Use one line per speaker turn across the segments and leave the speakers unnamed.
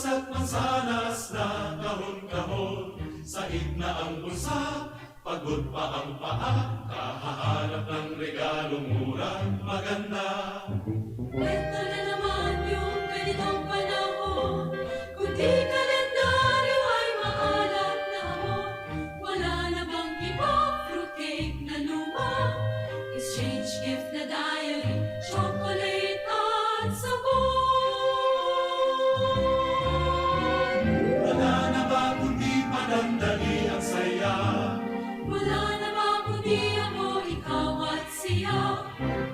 prutas at mansanas na kahon-kahon. Sahig na ang bulsa, pagod pa ang paa, kahahanap ng regalo murang maganda.
Ito na naman yung ganitong panahon, kundi kalendaryo ay maalat na hamon. Wala na bang iba, fruitcake na luma, exchange gift na diary, chocolate at sabon.
Wala na ba kundi panandali ang saya?
Wala na ba kundi ako, ikaw at siya?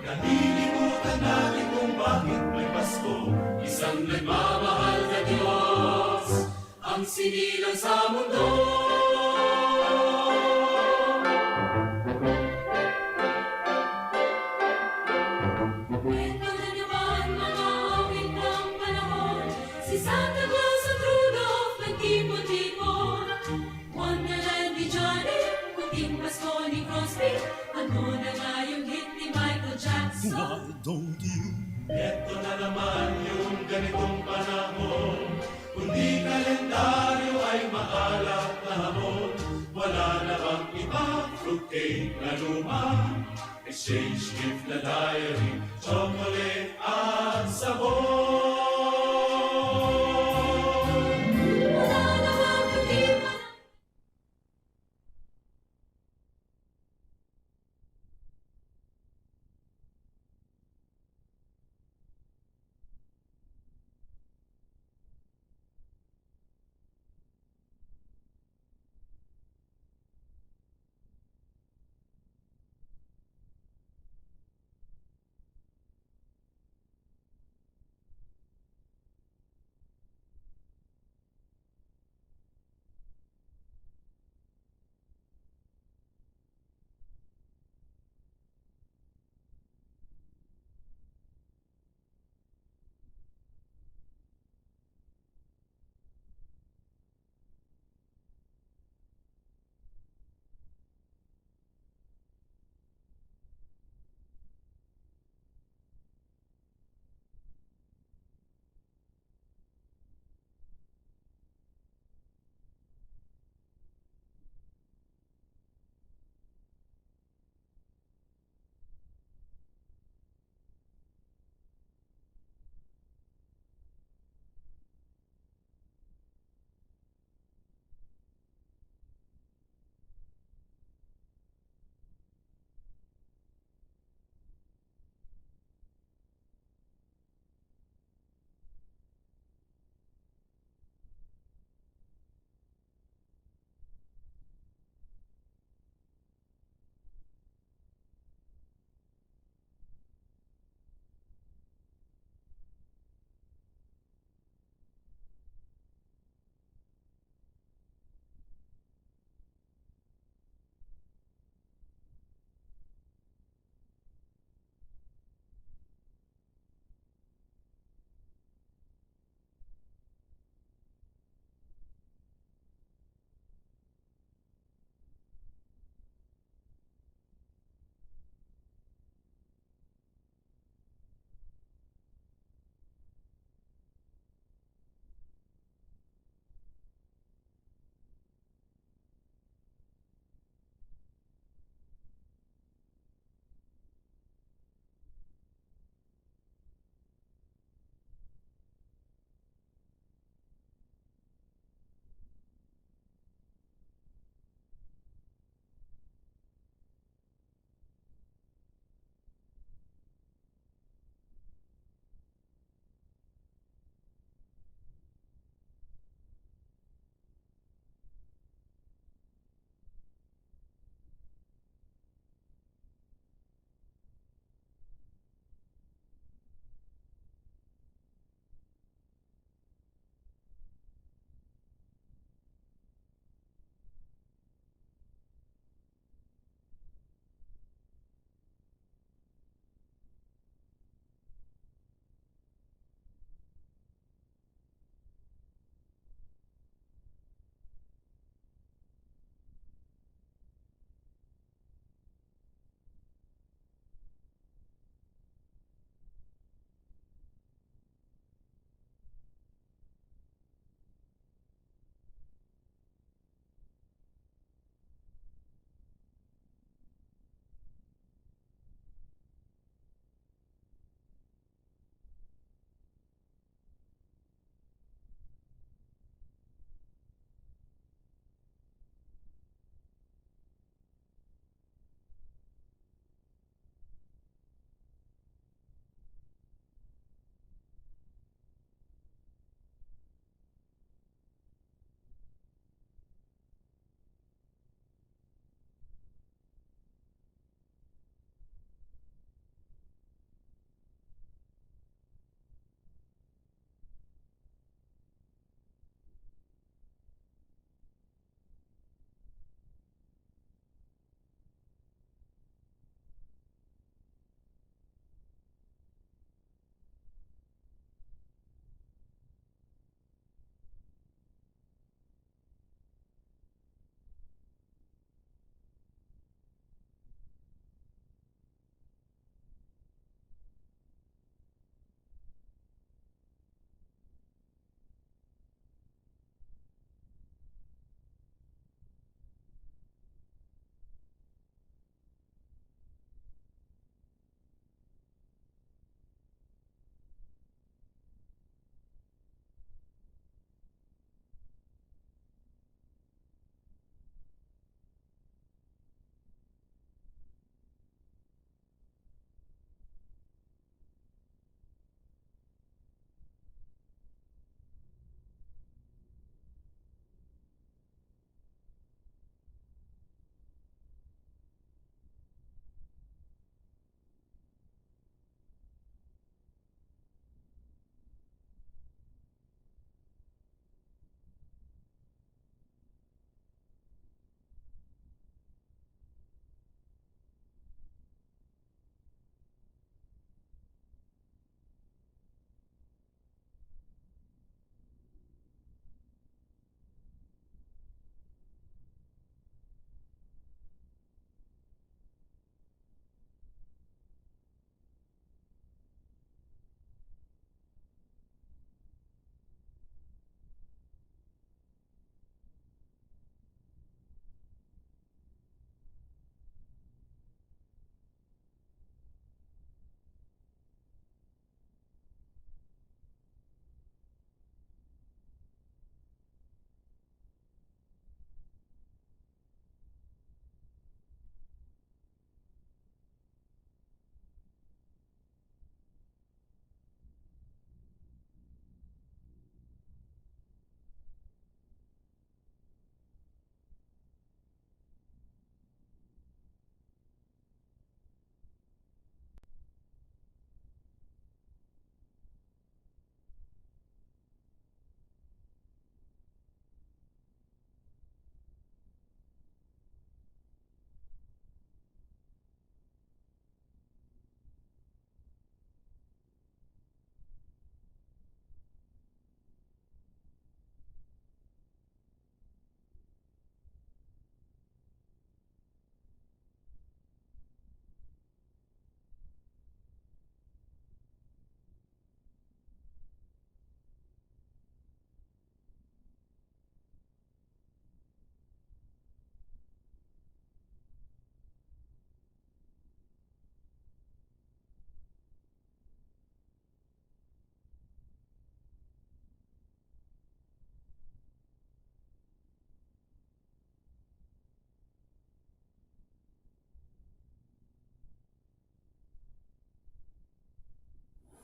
Kalilimutan natin kung bakit may Pasko, isang nagmamahal na Diyos ang sinilang sa mundo.
Ito na naman mga awit ng panahon, si Santa Claus at Rudolph nagtipon-tipon. Wonderland ni Johnny, puting Pasko ni Crosby, ano na nga yung hit ni Michael Jackson?
Why don't you?
Ito na naman yung ganitong panahon, kundi kalendaryo ay maalat na hamon. Wala na bang iba, fruitcake na luma, exchange gift na diary, chocolate at sabon.
Wala na ba kundi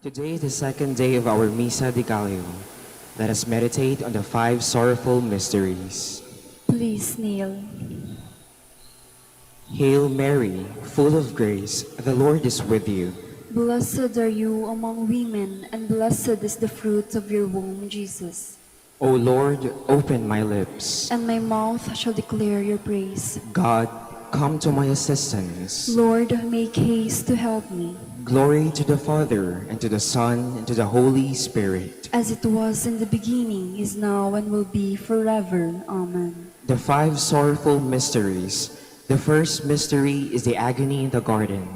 Today is the second day of our Misa de Gallo. Let us meditate on the five sorrowful mysteries.
Please kneel.
Hail Mary, full of grace, the Lord is with you.
Blessed are you among women, and blessed is the fruit of your womb, Jesus.
O Lord, open my lips.
And my mouth shall declare your praise.
God, come to my assistance.
Lord, make haste to help me.
Glory to the Father, and to the Son, and to the Holy Spirit.
As it was in the beginning, is now, and will be forever. Amen.
The five sorrowful mysteries. The first mystery is the agony in the garden.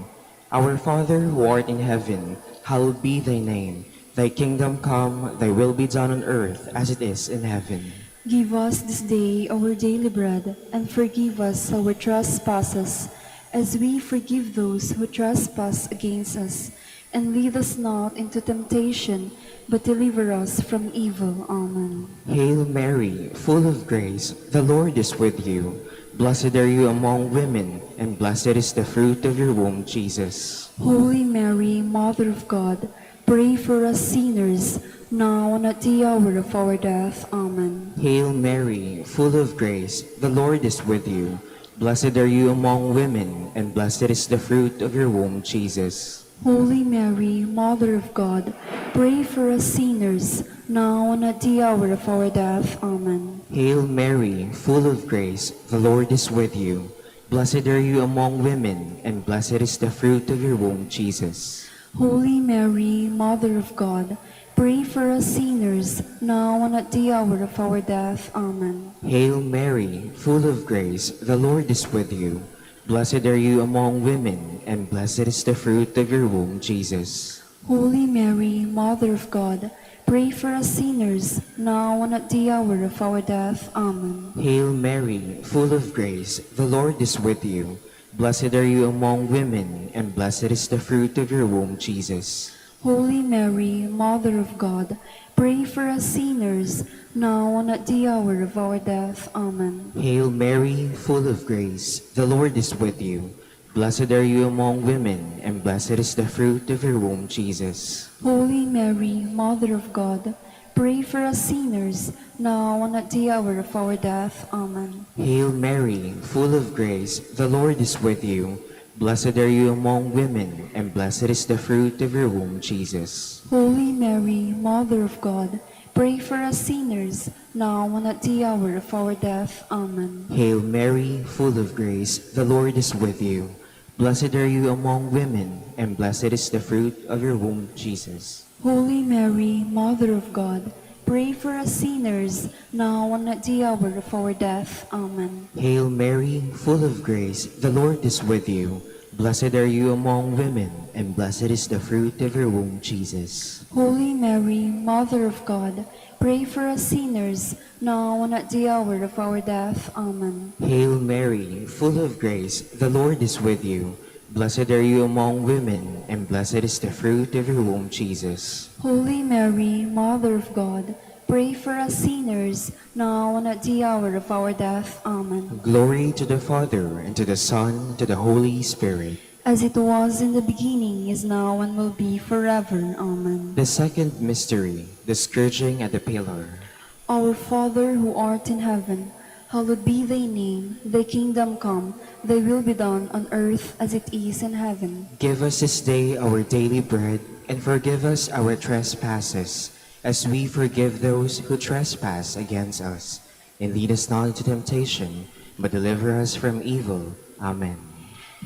Our Father who art in heaven, hallowed be thy name. Thy kingdom come, thy will be done on earth as it is in heaven.
Give us this day our daily bread, and forgive us our trespasses, as we forgive those who trespass against us. And lead us not into temptation, but deliver us from evil. Amen.
Hail Mary, full of grace, the Lord is with you. Blessed are you among women, and blessed is the fruit of your womb, Jesus.
Holy Mary, Mother of God, pray for us sinners, now and at the hour of our death. Amen.
Hail Mary, full of grace, the Lord is with you. Blessed are you among women, and blessed is the fruit of your womb, Jesus.
Holy Mary, Mother of God, pray for us sinners, now and at the hour of our death. Amen.
Hail Mary, full of grace, the Lord is with you. Blessed are you among women, and blessed is the fruit of your womb, Jesus.
Holy Mary, Mother of God, pray for us sinners, now and at the hour of our death. Amen.
Hail Mary, full of grace, the Lord is with you. Blessed are you among women, and blessed is the fruit of your womb, Jesus.
Holy Mary, Mother of God, pray for us sinners, now and at the hour of our death. Amen.
Hail Mary, full of grace, the Lord is with you. Blessed are you among women, and blessed is the fruit of your womb, Jesus.
Holy Mary, Mother of God, pray for us sinners, now and at the hour of our death. Amen.
Hail Mary, full of grace, the Lord is with you. Blessed are you among women, and blessed is the fruit of your womb, Jesus.
Holy Mary, Mother of God, pray for us sinners, now and at the hour of our death. Amen.
Hail Mary, full of grace, the Lord is with you. Blessed are you among women, and blessed is the fruit of your womb, Jesus.
Holy Mary, Mother of God, pray for us sinners, now and at the hour of our death. Amen.
Hail Mary, full of grace, the Lord is with you. Blessed are you among women, and blessed is the fruit of your womb, Jesus.
Holy Mary, Mother of God, pray for us sinners, now and at the hour of our death. Amen.
Hail Mary, full of grace, the Lord is with you. Blessed are you among women, and blessed is the fruit of your womb, Jesus.
Holy Mary, Mother of God, pray for us sinners, now and at the hour of our death. Amen.
Hail Mary, full of grace, the Lord is with you. Blessed are you among women, and blessed is the fruit of your womb, Jesus.
Holy Mary, Mother of God, pray for us sinners, now and at the hour of our death. Amen.
Glory to the Father, and to the Son, and to the Holy Spirit.
As it was in the beginning, is now, and will be forever. Amen.
The second mystery, the scourging at the pillar.
Our Father who art in heaven, hallowed be thy name. Thy kingdom come, thy will be done on earth as it is in heaven.
Give us this day our daily bread, and forgive us our trespasses, as we forgive those who trespass against us. And lead us not into temptation, but deliver us from evil. Amen.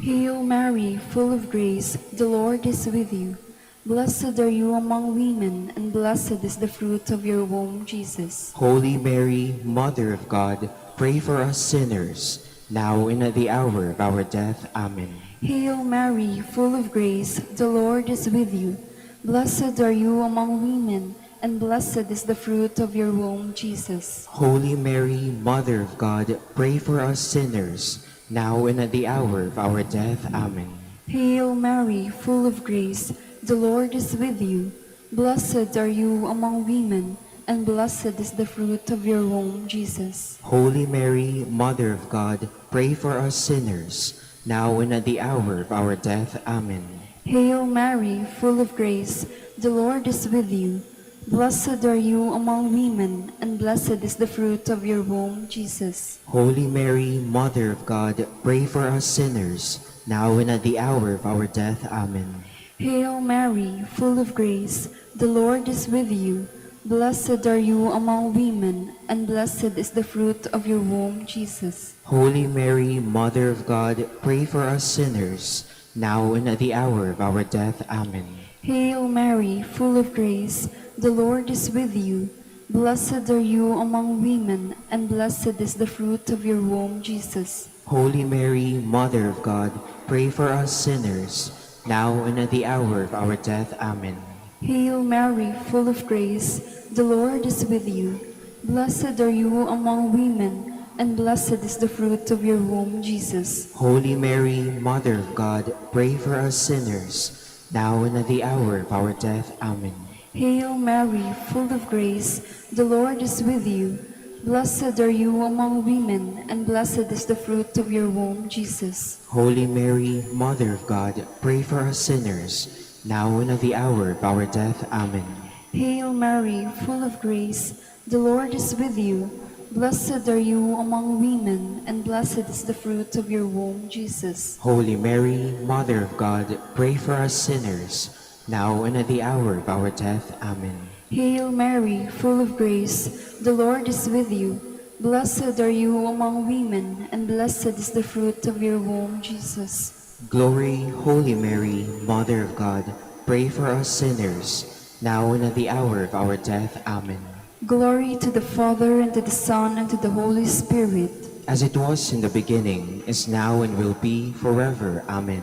Hail Mary, full of grace, the Lord is with you. Blessed are you among women, and blessed is the fruit of your womb, Jesus.
Holy Mary, Mother of God, pray for us sinners, now and at the hour of our death. Amen.
Hail Mary, full of grace, the Lord is with you. Blessed are you among women, and blessed is the fruit of your womb, Jesus.
Holy Mary, Mother of God, pray for us sinners, now and at the hour of our death. Amen.
Hail Mary, full of grace, the Lord is with you. Blessed are you among women, and blessed is the fruit of your womb, Jesus.
Holy Mary, Mother of God, pray for us sinners, now and at the hour of our death. Amen.
Hail Mary, full of grace, the Lord is with you. Blessed are you among women, and blessed is the fruit of your womb, Jesus.
Holy Mary, Mother of God, pray for us sinners, now and at the hour of our death. Amen.
Hail Mary, full of grace, the Lord is with you. Blessed are you among women, and blessed is the fruit of your womb, Jesus.
Holy Mary, Mother of God, pray for us sinners, now and at the hour of our death. Amen.
Hail Mary, full of grace, the Lord is with you. Blessed are you among women, and blessed is the fruit of your womb, Jesus.
Holy Mary, Mother of God, pray for us sinners, now and at the hour of our death. Amen.
Hail Mary, full of grace, the Lord is with you. Blessed are you among women, and blessed is the fruit of your womb, Jesus.
Holy Mary, Mother of God, pray for us sinners, now and at the hour of our death. Amen.
Hail Mary, full of grace, the Lord is with you. Blessed are you among women, and blessed is the fruit of your womb, Jesus.
Holy Mary, Mother of God, pray for us sinners, now and at the hour of our death. Amen.
Hail Mary, full of grace, the Lord is with you. Blessed are you among women, and blessed is the fruit of your womb, Jesus.
Holy Mary, Mother of God, pray for us sinners, now and at the hour of our death. Amen.
Hail Mary, full of grace, the Lord is with you. Blessed are you among women, and blessed is the fruit of your womb, Jesus.
Glory, Holy Mary, Mother of God, pray for us sinners, now and at the hour of our death. Amen.
Glory to the Father, and to the Son, and to the Holy Spirit.
As it was in the beginning, is now, and will be forever. Amen.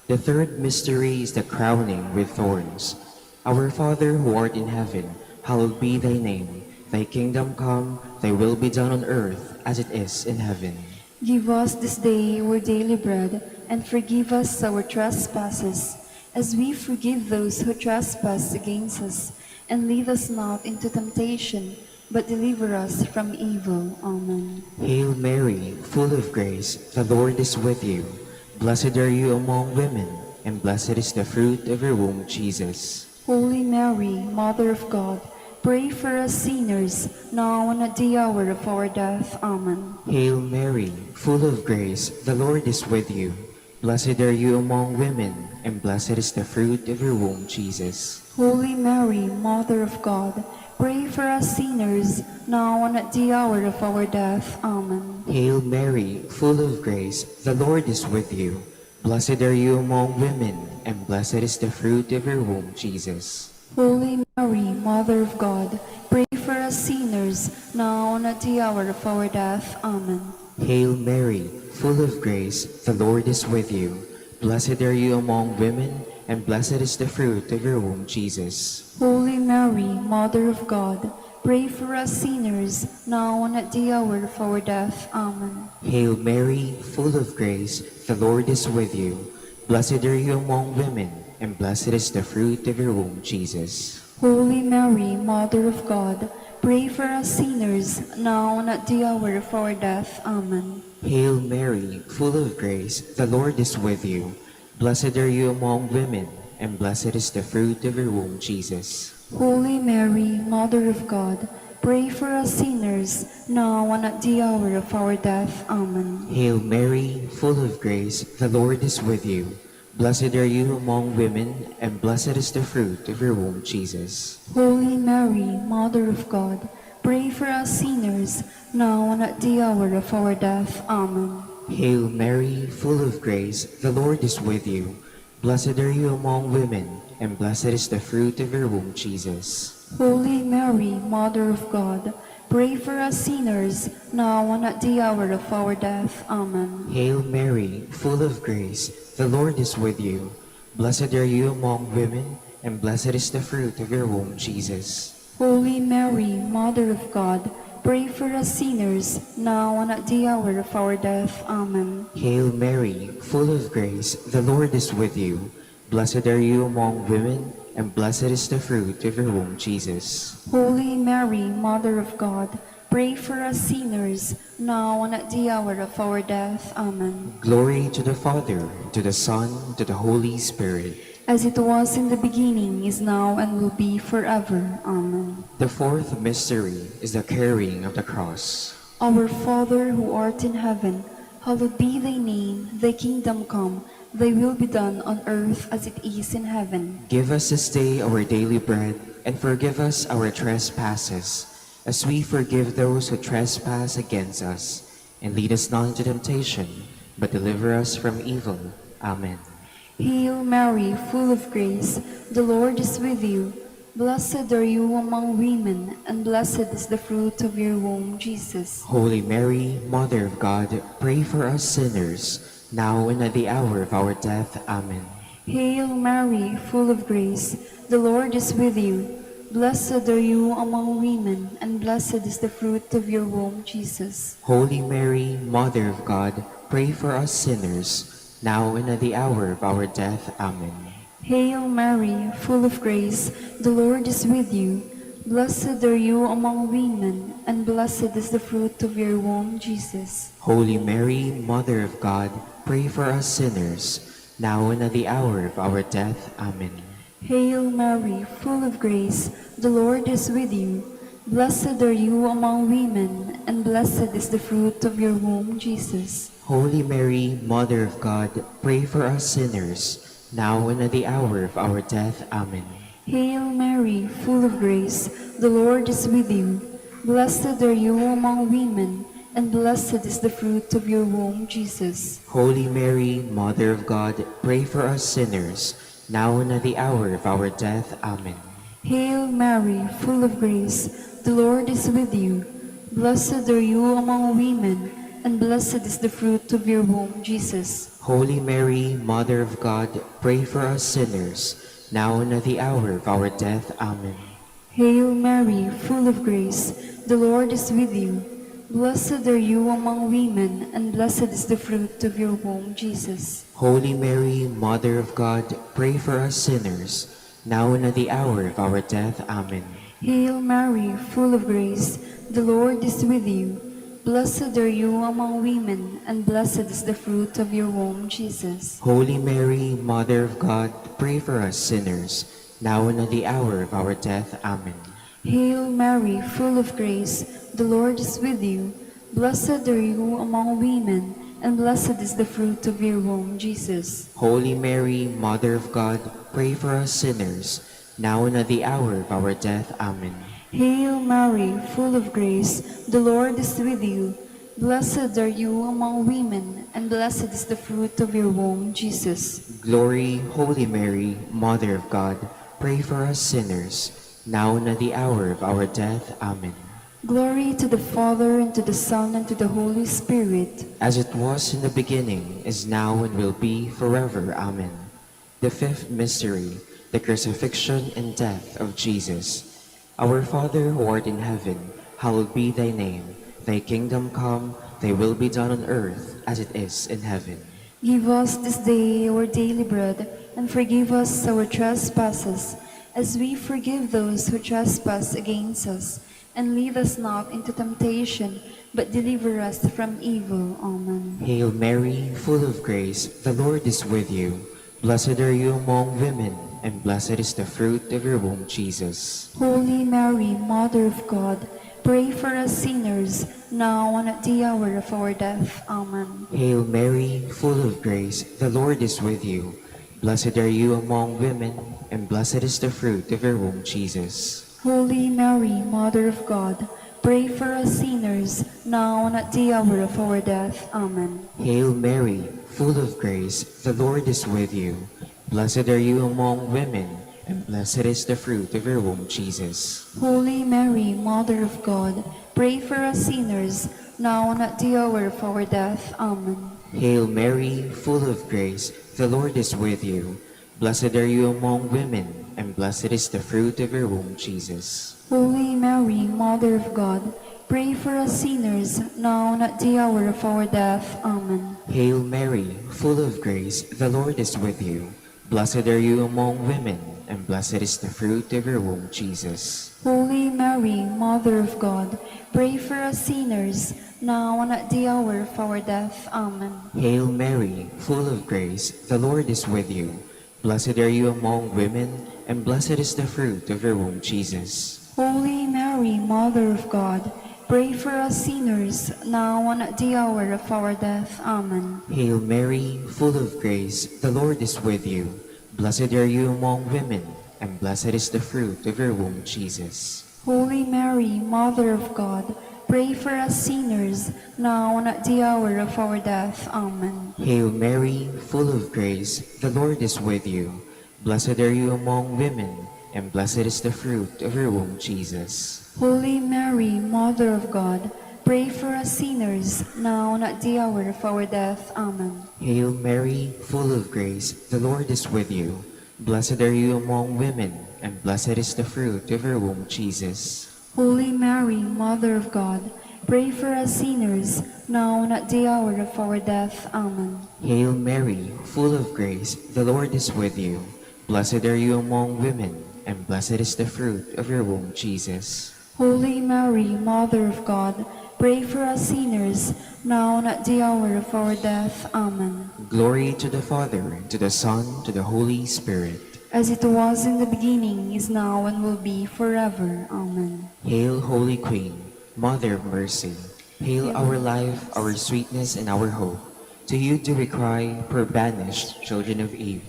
The third mystery is the crowning with thorns. Our Father who art in heaven, hallowed be thy name. Thy kingdom come, thy will be done on earth as it is in heaven.
Give us this day our daily bread, and forgive us our trespasses, as we forgive those who trespass against us. And lead us not into temptation, but deliver us from evil. Amen.
Hail Mary, full of grace, the Lord is with you. Blessed are you among women, and blessed is the fruit of your womb, Jesus.
Holy Mary, Mother of God, pray for us sinners, now and at the hour of our death. Amen.
Hail Mary, full of grace, the Lord is with you. Blessed are you among women, and blessed is the fruit of your womb, Jesus.
Holy Mary, Mother of God, pray for us sinners, now and at the hour of our death. Amen.
Hail Mary, full of grace, the Lord is with you. Blessed are you among women, and blessed is the fruit of your womb, Jesus.
Holy Mary, Mother of God, pray for us sinners, now and at the hour of our death. Amen.
Hail Mary, full of grace, the Lord is with you. Blessed are you among women, and blessed is the fruit of your womb, Jesus.
Holy Mary, Mother of God, pray for us sinners, now and at the hour of our death. Amen.
Hail Mary, full of grace, the Lord is with you. Blessed are you among women, and blessed is the fruit of your womb, Jesus.
Holy Mary, Mother of God, pray for us sinners, now and at the hour of our death. Amen.
Hail Mary, full of grace, the Lord is with you. Blessed are you among women, and blessed is the fruit of your womb, Jesus.
Holy Mary, Mother of God, pray for us sinners, now and at the hour of our death. Amen.
Hail Mary, full of grace, the Lord is with you. Blessed are you among women, and blessed is the fruit of your womb, Jesus.
Holy Mary, Mother of God, pray for us sinners, now and at the hour of our death. Amen.
Hail Mary, full of grace, the Lord is with you. Blessed are you among women, and blessed is the fruit of your womb, Jesus.
Holy Mary, Mother of God, pray for us sinners, now and at the hour of our death. Amen.
Hail Mary, full of grace, the Lord is with you. Blessed are you among women, and blessed is the fruit of your womb, Jesus.
Holy Mary, Mother of God, pray for us sinners, now and at the hour of our death. Amen.
Hail Mary, full of grace, the Lord is with you. Blessed are you among women, and blessed is the fruit of your womb, Jesus.
Holy Mary, Mother of God, pray for us sinners, now and at the hour of our death. Amen.
Glory to the Father, to the Son, to the Holy Spirit.
as it was in the beginning, is now, and will be forever. Amen.
The fourth mystery is the carrying of the cross.
Our Father who art in heaven, hallowed be thy name. Thy kingdom come, thy will be done on earth as it is in heaven.
Give us this day our daily bread, and forgive us our trespasses, as we forgive those who trespass against us. And lead us not into temptation, but deliver us from evil. Amen.
Hail Mary, full of grace, the Lord is with you. Blessed are you among women, and blessed is the fruit of your womb, Jesus.
Holy Mary, Mother of God, pray for us sinners, now and at the hour of our death. Amen.
Hail Mary, full of grace, the Lord is with you. Blessed are you among women, and blessed is the fruit of your womb, Jesus.
Holy Mary, Mother of God, pray for us sinners, now and at the hour of our death. Amen.
Hail Mary, full of grace, the Lord is with you. Blessed are you among women, and blessed is the fruit of your womb, Jesus.
Holy Mary, Mother of God, pray for us sinners, now and at the hour of our death. Amen.
Hail Mary, full of grace, the Lord is with you. Blessed are you among women, and blessed is the fruit of your womb, Jesus.
Holy Mary, Mother of God, pray for us sinners, now and at the hour of our death. Amen.
Hail Mary, full of grace, the Lord is with you. Blessed are you among women, and blessed is the fruit of your womb, Jesus.
Holy Mary, Mother of God, pray for us sinners, now and at the hour of our death. Amen.
Hail Mary, full of grace, the Lord is with you. Blessed are you among women, and blessed is the fruit of your womb, Jesus.
Holy Mary, Mother of God, pray for us sinners, now and at the hour of our death. Amen.
Hail Mary, full of grace, the Lord is with you. Blessed are you among women, and blessed is the fruit of your womb, Jesus.
Holy Mary, Mother of God, pray for us sinners, now and at the hour of our death. Amen.
Hail Mary, full of grace, the Lord is with you. Blessed are you among women, and blessed is the fruit of your womb, Jesus.
Holy Mary, Mother of God, pray for us sinners, now and at the hour of our death. Amen.
Hail Mary, full of grace, the Lord is with you. Blessed are you among women, and blessed is the fruit of your womb, Jesus.
Holy Mary, Mother of God, pray for us sinners, now and at the hour of our death. Amen.
Hail Mary, full of grace, the Lord is with you. Blessed are you among women, and blessed is the fruit of your womb, Jesus.
Glory, Holy Mary, Mother of God, pray for us sinners, now and at the hour of our death. Amen.
Glory to the Father, and to the Son, and to the Holy Spirit.
As it was in the beginning, is now, and will be forever. Amen. The fifth mystery, the crucifixion and death of Jesus. Our Father who art in heaven, hallowed be thy name. Thy kingdom come, thy will be done on earth as it is in heaven.
Give us this day our daily bread, and forgive us our trespasses, as we forgive those who trespass against us. And lead us not into temptation, but deliver us from evil. Amen.
Hail Mary, full of grace, the Lord is with you. Blessed are you among women, and blessed is the fruit of your womb, Jesus.
Holy Mary, Mother of God, pray for us sinners, now and at the hour of our death. Amen.
Hail Mary, full of grace, the Lord is with you. Blessed are you among women, and blessed is the fruit of your womb, Jesus.
Holy Mary, Mother of God, pray for us sinners, now and at the hour of our death. Amen.
Hail Mary, full of grace, the Lord is with you. Blessed are you among women, and blessed is the fruit of your womb, Jesus.
Holy Mary, Mother of God, pray for us sinners, now and at the hour of our death. Amen.
Hail Mary, full of grace, the Lord is with you. Blessed are you among women, and blessed is the fruit of your womb, Jesus.
Holy Mary, Mother of God, pray for us sinners, now and at the hour of our death. Amen.
Hail Mary, full of grace, the Lord is with you. Blessed are you among women, and blessed is the fruit of your womb, Jesus.
Holy Mary, Mother of God, pray for us sinners, now and at the hour of our death. Amen.
Hail Mary, full of grace, the Lord is with you. Blessed are you among women, and blessed is the fruit of your womb, Jesus.
Holy Mary, Mother of God, pray for us sinners, now and at the hour of our death. Amen.
Hail Mary, full of grace, the Lord is with you. Blessed are you among women, and blessed is the fruit of your womb, Jesus.
Holy Mary, Mother of God, pray for us sinners, now and at the hour of our death. Amen.
Hail Mary, full of grace, the Lord is with you. Blessed are you among women, and blessed is the fruit of your womb, Jesus.
Holy Mary, Mother of God, pray for us sinners, now and at the hour of our death. Amen.
Hail Mary, full of grace, the Lord is with you. Blessed are you among women, and blessed is the fruit of your womb, Jesus.
Holy Mary, Mother of God, pray for us sinners, now and at the hour of our death. Amen.
Hail Mary, full of grace, the Lord is with you. Blessed are you among women, and blessed is the fruit of your womb, Jesus.
Holy Mary, Mother of God, pray for us sinners, now and at the hour of our death. Amen.
Glory to the Father, to the Son, to the Holy Spirit.
As it was in the beginning, is now, and will be forever. Amen.
Hail, Holy Queen, Mother of Mercy. Hail our life, our sweetness, and our hope. To you do we cry, poor banished children of Eve.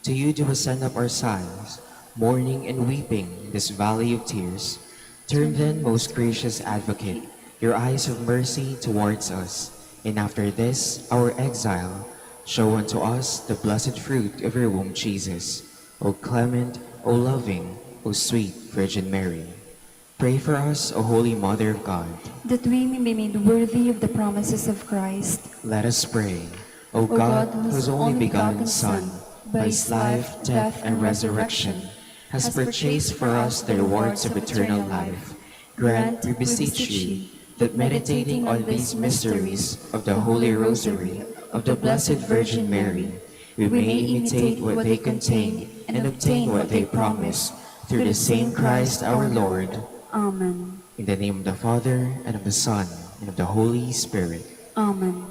To you do we send up our sighs, mourning and weeping this valley of tears. Turn then, most gracious Advocate, your eyes of mercy towards us, and after this, our exile, show unto us the blessed fruit of your womb, Jesus. O clement, O loving, O sweet Virgin Mary. Pray for us, O Holy Mother of God.
That we may be made worthy of the promises of Christ.
Let us pray. O God, whose only begotten Son, by his life, death, and resurrection, has purchased for us the rewards of eternal life, grant, we beseech you, that meditating on these mysteries of the Holy Rosary of the Blessed Virgin Mary, we may imitate what they contain and obtain what they promise, through the same Christ our Lord.
Amen.
In the name of the Father, and of the Son, and of the Holy Spirit.
Amen.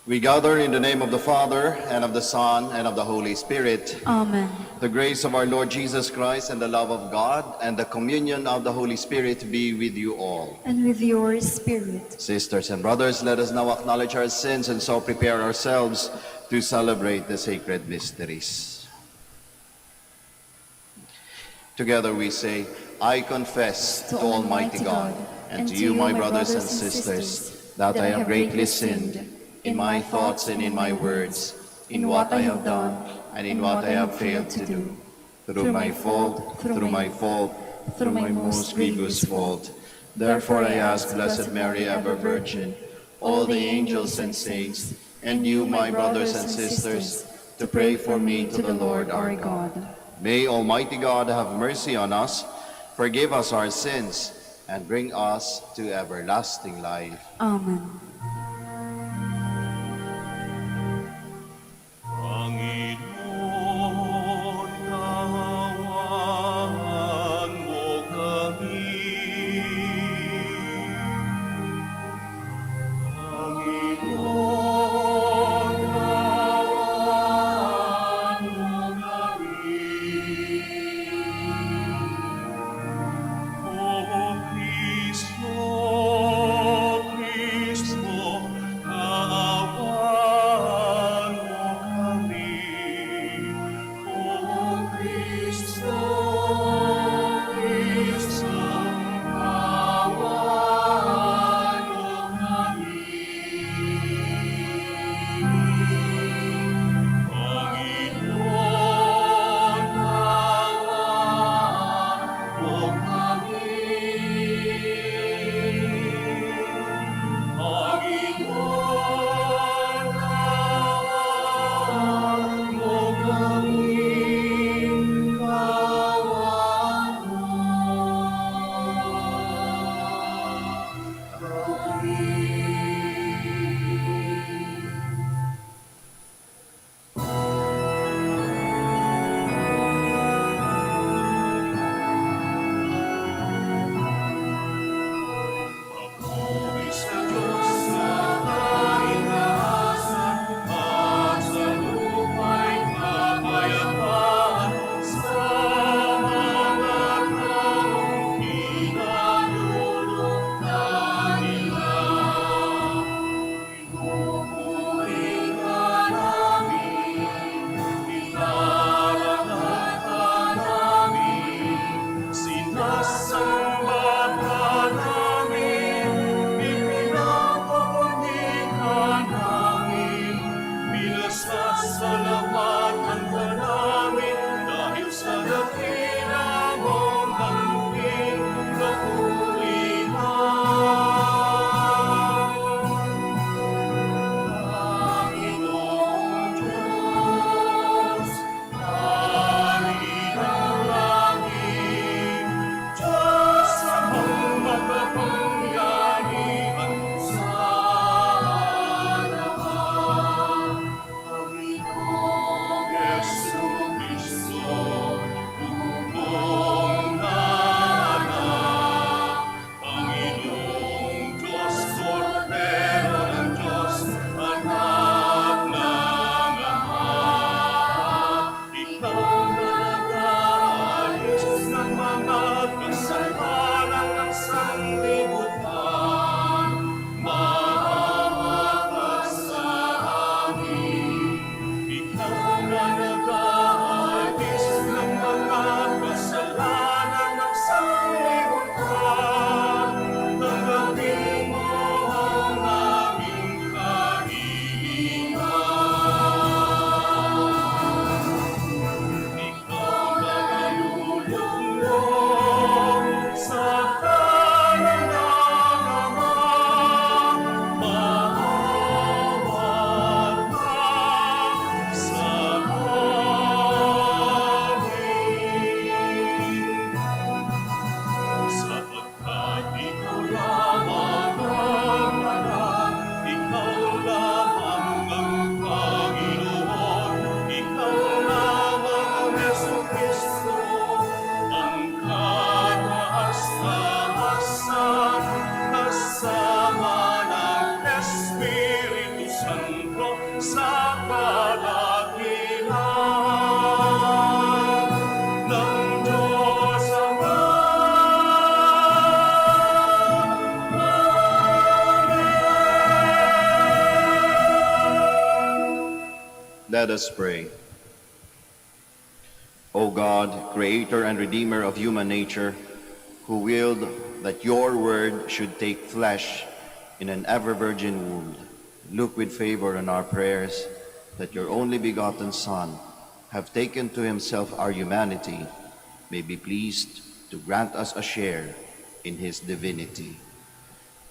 We gather in the name of the Father, and of the Son, and of the Holy Spirit.
Amen.
The grace of our Lord Jesus Christ, and the love of God, and the communion of the Holy Spirit be with you all.
And with your spirit.
Sisters and brothers, let us now acknowledge our sins and so prepare ourselves to celebrate the sacred mysteries. Together we say, I confess to Almighty God, and to you, my brothers and sisters, that I have greatly sinned in my thoughts and in my words, in what I have done and in what I have failed to do. Through my fault, through my most grievous fault. Therefore I ask Blessed Mary, ever Virgin, all the angels and saints, and you, my brothers and sisters, to pray for me to the Lord our God. May Almighty God have mercy on us, forgive us our sins, and bring us to everlasting life.
Amen.
Panginoon, kaawaan mo kami. Panginoon, kaawaan mo kami. O Kristo, Kristo,
Let us pray. O God, creator and redeemer of human nature, who willed that your word should take flesh in an ever-virgin womb, look with favor on our prayers that your only begotten Son, have taken to himself our humanity, may be pleased to grant us a share in his divinity,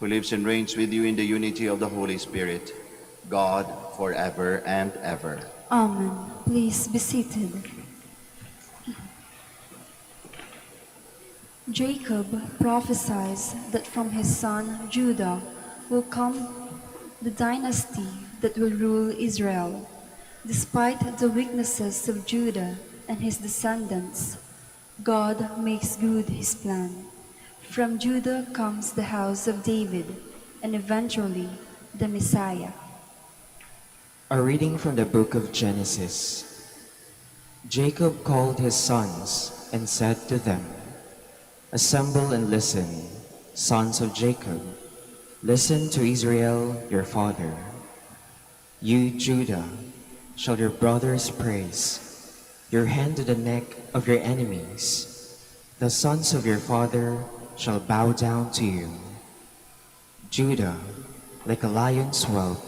who lives and reigns with you in the unity of the Holy Spirit, God, forever and ever.
Amen. Please be seated. Jacob prophesies that from his son Judah will come the dynasty that will rule Israel. Despite the weaknesses of Judah and his descendants, God makes good his plan. From Judah comes the house of David, and eventually the Messiah.
A reading from the book of Genesis. Jacob called his sons and said to them, "Assemble and listen, sons of Jacob. Listen to Israel, your father. You, Judah, shall your brothers praise, your hand to the neck of your enemies. The sons of your father shall bow down to you. Judah, like a lion's whelp,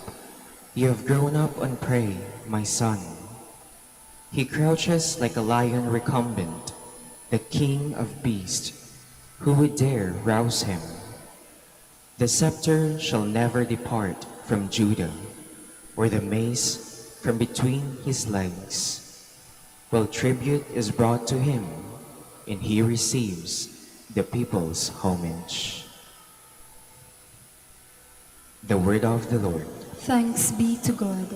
you have grown up on prey, my son. He crouches like a lion recumbent, the king of beasts. Who would dare rouse him? The scepter shall never depart from Judah, or the mace from between his legs. While tribute is brought to him, and he receives the people's homage." The word of the Lord.
Thanks be to God.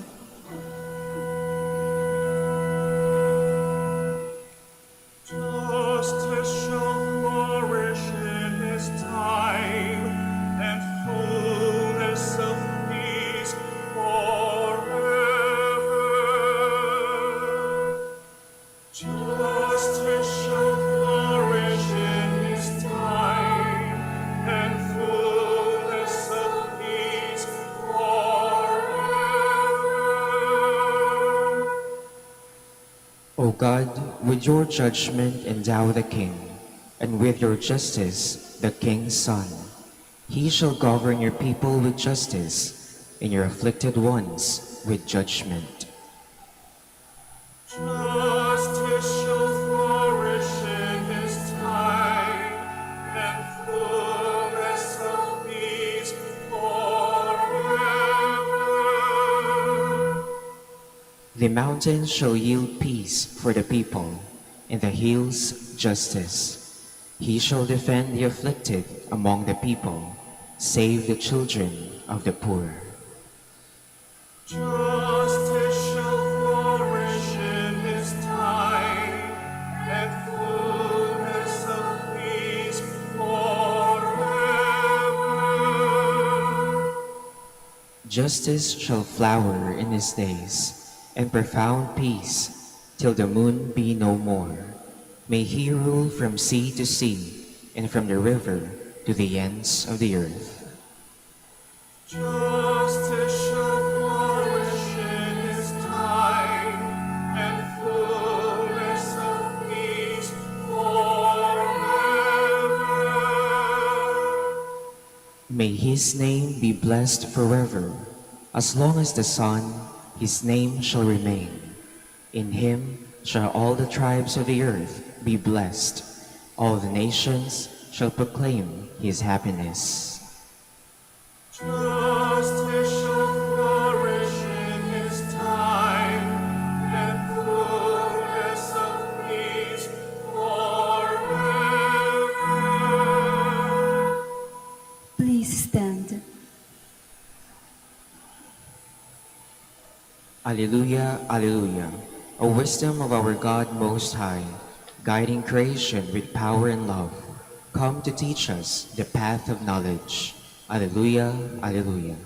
Justice shall flourish in his time, and fullness of peace forever. Justice shall flourish in his time, and fullness of peace forever.
O God, with your judgment endow the king, and with your justice the king's son. He shall govern your people with justice, and your afflicted ones with judgment.
Justice shall flourish in his time, and fullness of peace forever.
The mountains shall yield peace for the people, and the hills justice. He shall defend the afflicted among the people, save the children of the poor.
Justice shall flourish in his time, and fullness of peace forever.
Justice shall flower in his days, and profound peace till the moon be no more. May he rule from sea to sea, and from the river to the ends of the earth.
Justice shall flourish in his time, and fullness of peace forever.
May his name be blessed forever. As long as the sun, his name shall remain. In him shall all the tribes of the earth be blessed. All the nations shall proclaim his happiness.
Justice shall flourish in his time, and fullness of peace forever.
Please stand.
Alleluia, alleluia. O wisdom of our God Most High, guiding creation with power and love, come to teach us the path of knowledge. Alleluia, alleluia.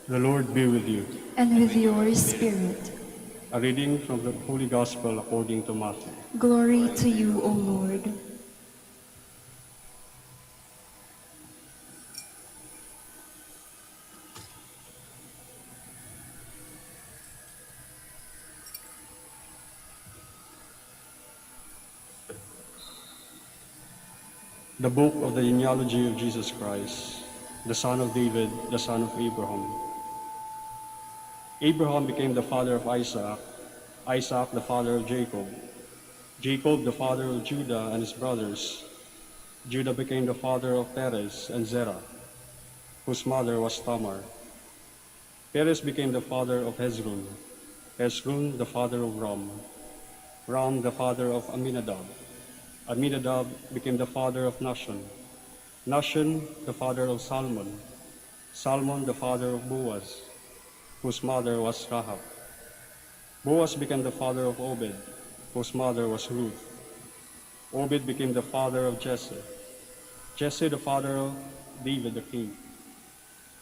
The Lord be with you.
and with your spirit.
A reading from the Holy Gospel according to Matthew.
Glory to you, O Lord.
The book of the genealogy of Jesus Christ, the son of David, the son of Abraham. Abraham became the father of Isaac, Isaac the father of Jacob, Jacob the father of Judah and his brothers. Judah became the father of Perez and Zerah, whose mother was Tamar. Perez became the father of Hezron, Hezron the father of Ram, Ram the father of Aminadab. Aminadab became the father of Nahshon, Nahshon the father of Salmon, Salmon the father of Boaz, whose mother was Rahab. Boaz became the father of Obed, whose mother was Ruth. Obed became the father of Jesse, Jesse the father of David the king.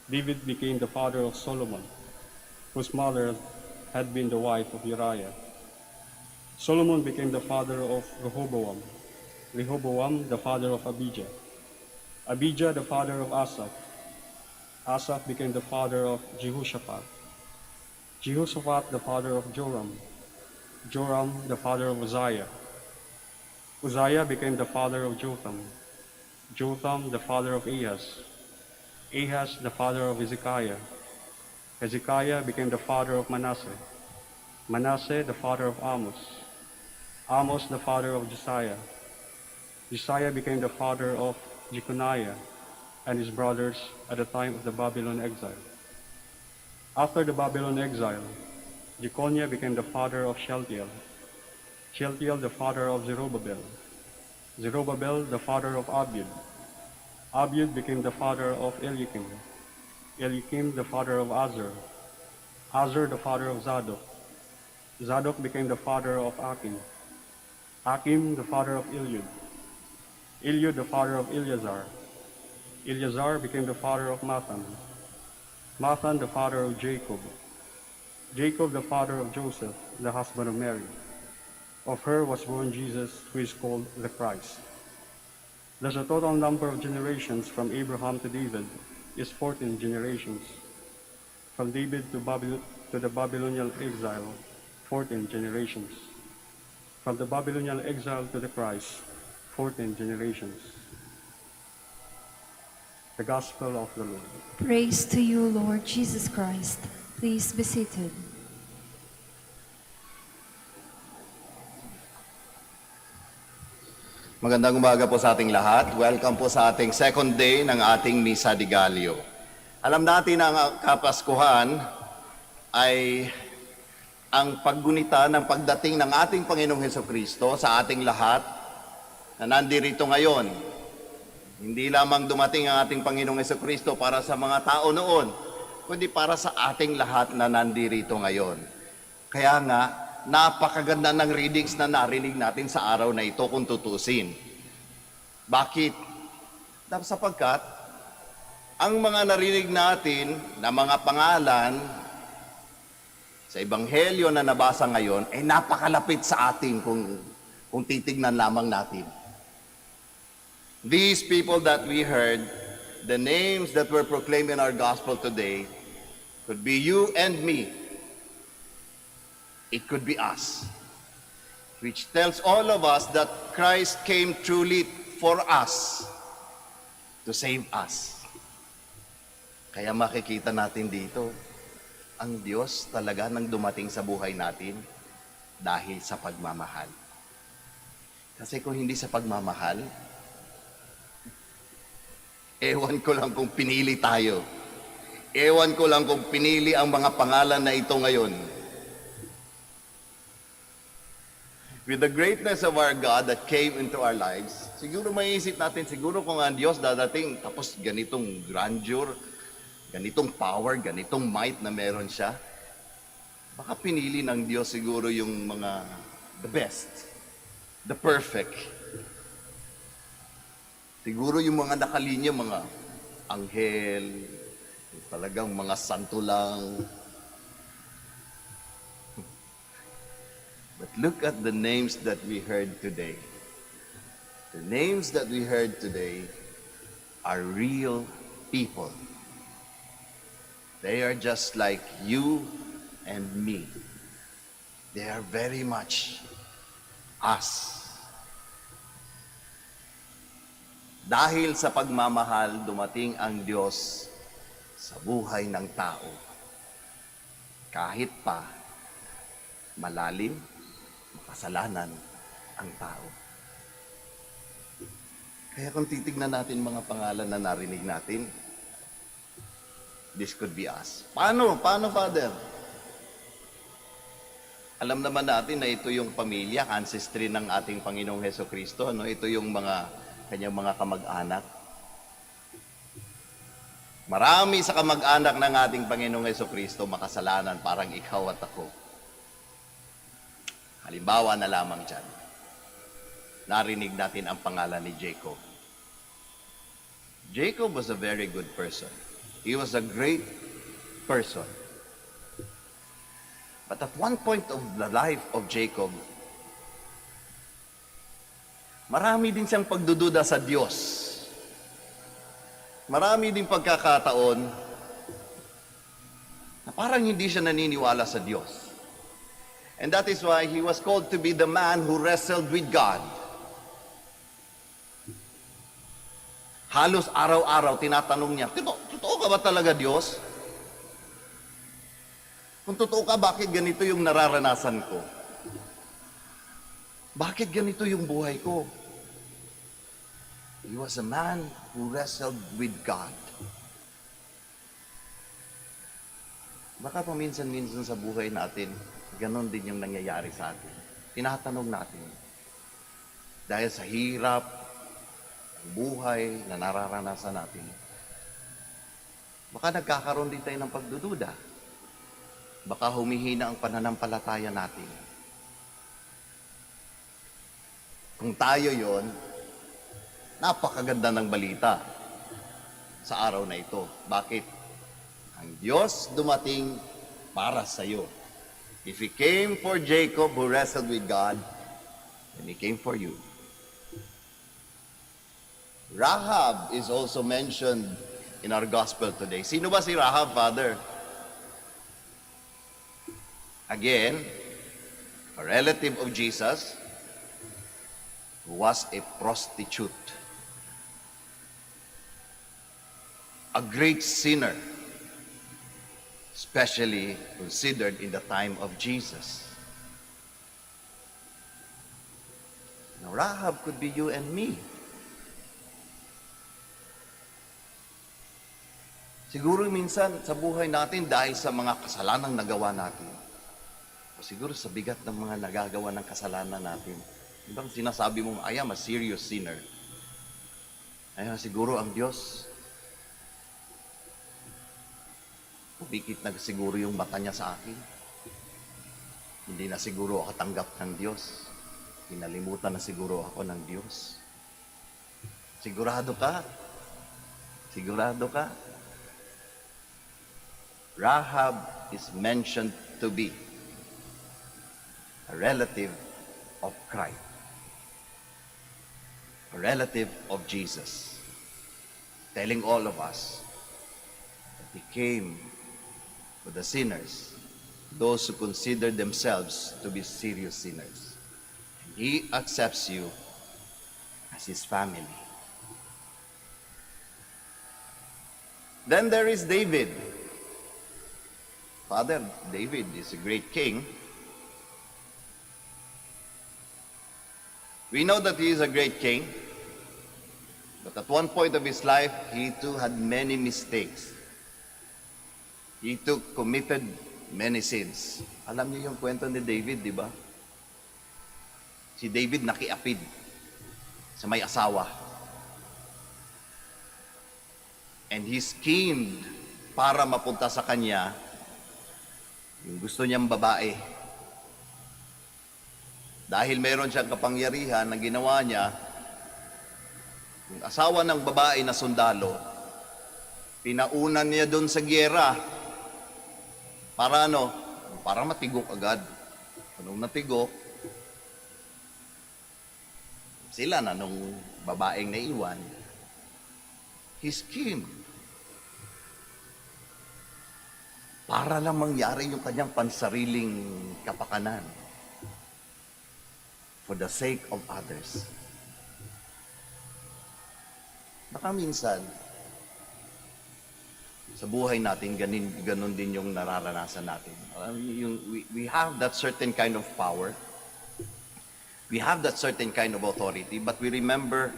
David became the father of Solomon, whose mother had been the wife of Uriah. Solomon became the father of Rehoboam, Rehoboam the father of Abijah, Abijah the father of Asaph, Asaph became the father of Jehoshaphat, Jehoshaphat the father of Joram, Joram the father of Uzziah, Uzziah became the father of Jotham, Jotham the father of Ahaz, Ahaz the father of Hezekiah, Hezekiah became the father of Manasseh, Manasseh the father of Amos, Amos the father of Josiah, Josiah became the father of Jeconiah and his brothers at the time of the Babylon exile. After the Babylon exile, Jeconiah became the father of Shealtiel, Shealtiel the father of Zerubbabel, Zerubbabel the father of Abiud, Abiud became the father of Eliakim, Eliakim the father of Azor, Azor the father of Zadok, Zadok became the father of Achim, Achim the father of Eliud, Eliud the father of Eleazar, Eleazar became the father of Mathan, Mathan the father of Jacob, Jacob the father of Joseph, the husband of Mary. Of her was born Jesus, who is called the Christ. Thus the total number of generations from Abraham to David is 14 generations. From David to the Babylonian exile, 14 generations. From the Babylonian exile to the Christ, 14 generations. The Gospel of the Lord.
Praise to you, Lord Jesus Christ. Please be seated.
Magandang umaga po sa ating lahat. Welcome po sa ating second day ng ating Misa de Gallo. Alam natin na ang Kapaskuhan ay ang paggunita ng pagdating ng ating Panginoong Hesukristo sa ating lahat na nandirito ngayon. Hindi lamang dumating ang ating Panginoong Hesukristo para sa mga tao noon, kundi para sa ating lahat na nandirito ngayon. Kaya nga, napakaganda ng readings na narinig natin sa araw na ito kung tutusin. Bakit? Sapagkat ang mga narinig natin na mga pangalan sa Ebanghelyo na nabasa ngayon ay napakalapit sa atin kung titignan lamang natin. These people that we heard, the names that were proclaimed in our gospel today, could be you and me. It could be us, which tells all of us that Christ came truly for us, to save us. Kaya makikita natin dito, ang Diyos talaga nang dumating sa buhay natin dahil sa pagmamahal. Kasi kung hindi sa pagmamahal, ewan ko lang kung pinili tayo. Ewan ko lang kung pinili ang mga pangalan na ito ngayon. With the greatness of our God that came into our lives, siguro maiisip natin, siguro kung ang Diyos dadating, tapos ganitong grandeur, ganitong power, ganitong might na meron siya, baka pinili ng Diyos siguro yung mga the best, the perfect. Siguro yung mga nakalinya, mga anghel, Talagang mga santo lang. But look at the names that we heard today. The names that we heard today are real people. They are just like you and me. They are very much us. Dahil sa pagmamahal, dumating ang Diyos sa buhay ng tao. Kahit pa malalim, makasalanan ang tao. Kaya kung titignan natin mga pangalan na narinig natin, this could be us. Paano? Paano, Father? Alam naman natin na ito yung pamilya, ancestry ng ating Panginoong Hesukristo. No? Ito yung kanyang mga kamag-anak. Marami sa kamag-anak ng ating Panginoong Hesukristo makasalanan, parang ikaw at ako. Halimbawa na lamang dyan, narinig natin ang pangalan ni Jacob. Jacob was a very good person. He was a great person. But at one point of the life of Jacob, marami din siyang pagdududa sa Diyos. Marami din pagkakataon na parang hindi siya naniniwala sa Diyos. And that is why he was called to be the man who wrestled with God. Halos araw-araw tinatanong niya, totoo ka ba talaga, Diyos? Kung totoo ka, bakit ganito yung nararanasan ko? Bakit ganito yung buhay ko? He was a man who wrestled with God. Baka paminsan-minsan sa buhay natin, ganon din yung nangyayari sa atin. Tinatanong natin. Dahil sa hirap, buhay na nararanasan natin, baka nagkakaroon din tayo ng pagdududa. Baka humihina ang pananampalataya natin. Kung tayo yon, napakaganda ng balita sa araw na ito. Bakit? Ang Diyos dumating para sa iyo. If He came for Jacob who wrestled with God, then He came for you. Rahab is also mentioned in our gospel today. Sino ba si Rahab, Father? Again, a relative of Jesus who was a prostitute. A great sinner, especially considered in the time of Jesus. Now, Rahab could be you and me. Siguro minsan sa buhay natin dahil sa mga kasalanang nagawa natin, o siguro sa bigat ng mga nagagawa ng kasalanan natin, ibang sinasabi mong, I am a serious sinner. Ayun, siguro ang Diyos, pumikit na siguro yung mata niya sa akin. Hindi na siguro ako tanggap ng Diyos. Pinalimutan na siguro ako ng Diyos. Sigurado ka? Sigurado ka? Rahab is mentioned to be a relative of Christ. A relative of Jesus. Telling all of us that He came for the sinners, those who consider themselves to be serious sinners. And He accepts you as His family. Then there is David. Father, David is a great king. We know that he is a great king, but at one point of his life, he too had many mistakes. He too committed many sins. Alam niyo yung kwento ni David, di ba? Si David nakiapid sa may asawa. And he schemed para mapunta sa kanya yung gusto niyang babae. Dahil meron siyang kapangyarihan na ginawa niya, yung asawa ng babae na sundalo, Pinaunan niya doon sa giyera. Para ano? Para matigok agad. Anong natigok? Sila na nung babaeng naiwan. His kin. Para lang mangyari yung kanyang pansariling kapakanan. For the sake of others. Baka minsan, sa buhay natin, ganun din yung nararanasan natin. We have that certain kind of power. We have that certain kind of authority, but we remember,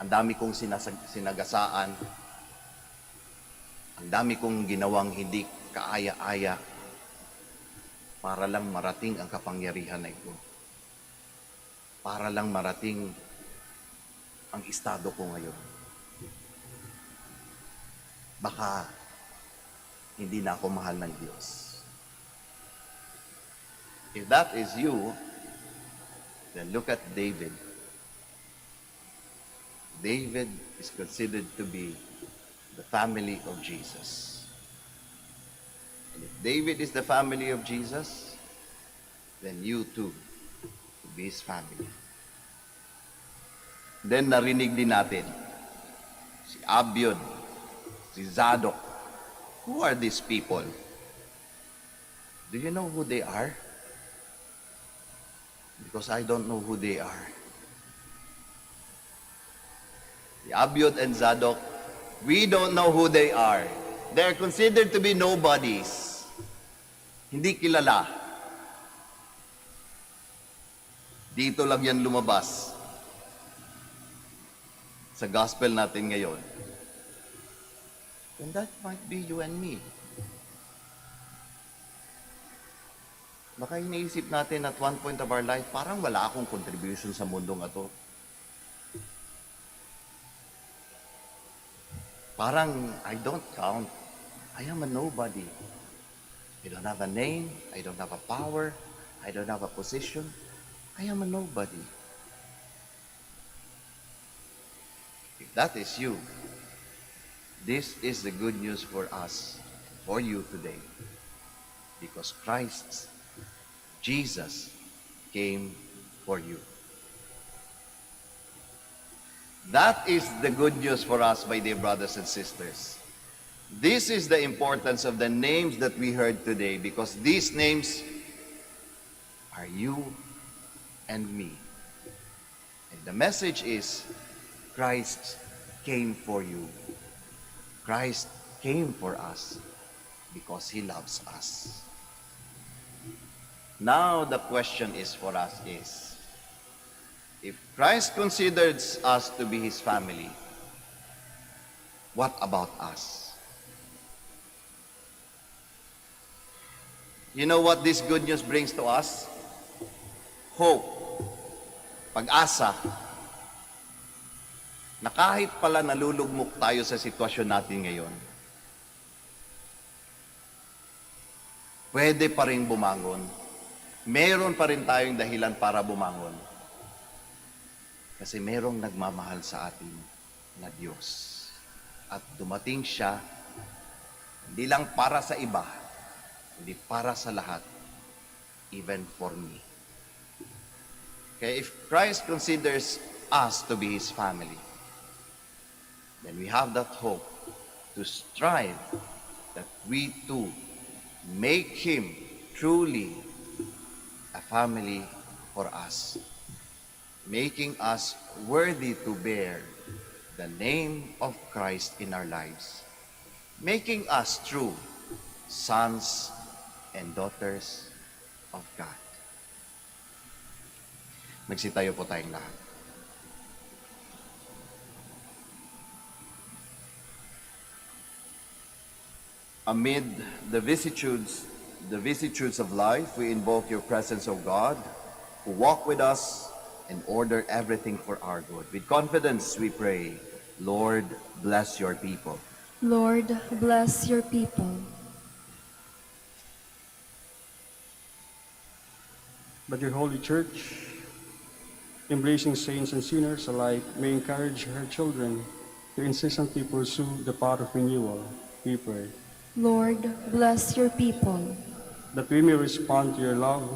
ang dami kong sinagasaan, ang dami kong ginawang hindi kaaya-aya para lang marating ang kapangyarihan na ito. Para lang marating ang estado ko ngayon. Baka hindi na ako mahal ng Diyos. If that is you, then look at David. David is considered to be the family of Jesus. And if David is the family of Jesus, then you too will be his family. Then narinig din natin si Abiud, si Zadok. Who are these people? Do you know who they are? Because I don't know who they are. The Abiud and Zadok, we don't know who they are. They're considered to be nobodies. Hindi kilala. Dito lang yan lumabas sa gospel natin ngayon. And that might be you and me. Baka iniisip natin at one point of our life, parang wala akong contribution sa mundong ito. Parang I don't count. I am a nobody. I don't have a name. I don't have a power. I don't have a position. I am a nobody. If that is you, this is the good news for us, for you today. Because Christ, Jesus, came for you. That is the good news for us, my dear brothers and sisters. This is the importance of the names that we heard today, because these names are you and me. And the message is, Christ came for you. Christ came for us because He loves us. Now the question is for us is, if Christ considers us to be His family, what about us? You know what this good news brings to us? Hope, pag-asa, na kahit pala nalulugmok tayo sa sitwasyon natin ngayon, pwede pa rin bumangon. Meron pa rin tayong dahilan para bumangon. Kasi merong nagmamahal sa atin na Diyos. At dumating siya, hindi lang para sa iba, hindi para sa lahat, even for me. Okay, if Christ considers us to be His family, then we have that hope to strive that we too make Him truly a family for us, making us worthy to bear the name of Christ in our lives, making us true sons and daughters of God. Magsitayo po tayong lahat. Amid the vicissitudes of life, we invoke your presence, O God, who walk with us and order everything for our good. With confidence we pray, Lord, bless your people.
Lord, bless your people.
But your holy church, embracing saints and sinners alike, may encourage her children to to incessantly pursue the path of renewal, we pray.
Lord, bless your people.
That we may respond to your love,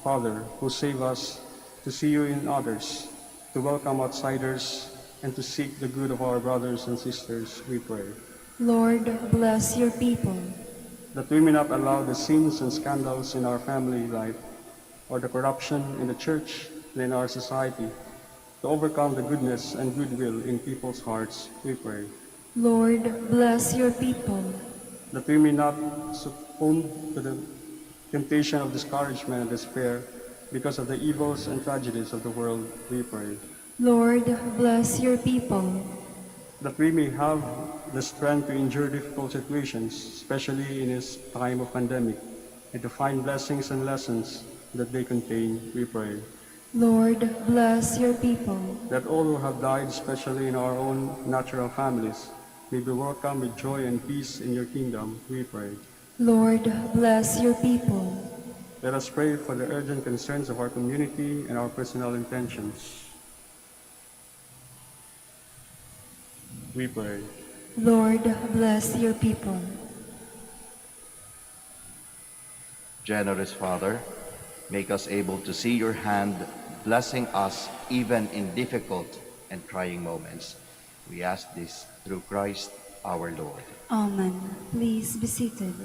Father, who save us, to see you in others, to welcome outsiders, and to seek the good of our brothers and sisters, we pray.
Lord, bless your people.
That we may not allow the sins and scandals in our family life, or the corruption in the church and in our society, to overcome the goodness and goodwill in people's hearts, we pray.
Lord, bless your people.
That we may not succumb to the temptation of discouragement and despair because of the evils and tragedies of the world, we pray.
Lord, bless your people.
That we may have the strength to endure difficult situations, especially in this time of pandemic, and to find blessings and lessons that they contain, we pray.
Lord, bless your people.
That all who have died, especially in our own natural families, may be welcomed with joy and peace in your kingdom, we pray.
Lord, bless your people.
Let us pray for the urgent concerns of our community and our personal intentions. We pray.
Lord, bless your people.
Generous Father, make us able to see your hand blessing us even in difficult and trying moments. We ask this through Christ our Lord.
Amen. Please be seated.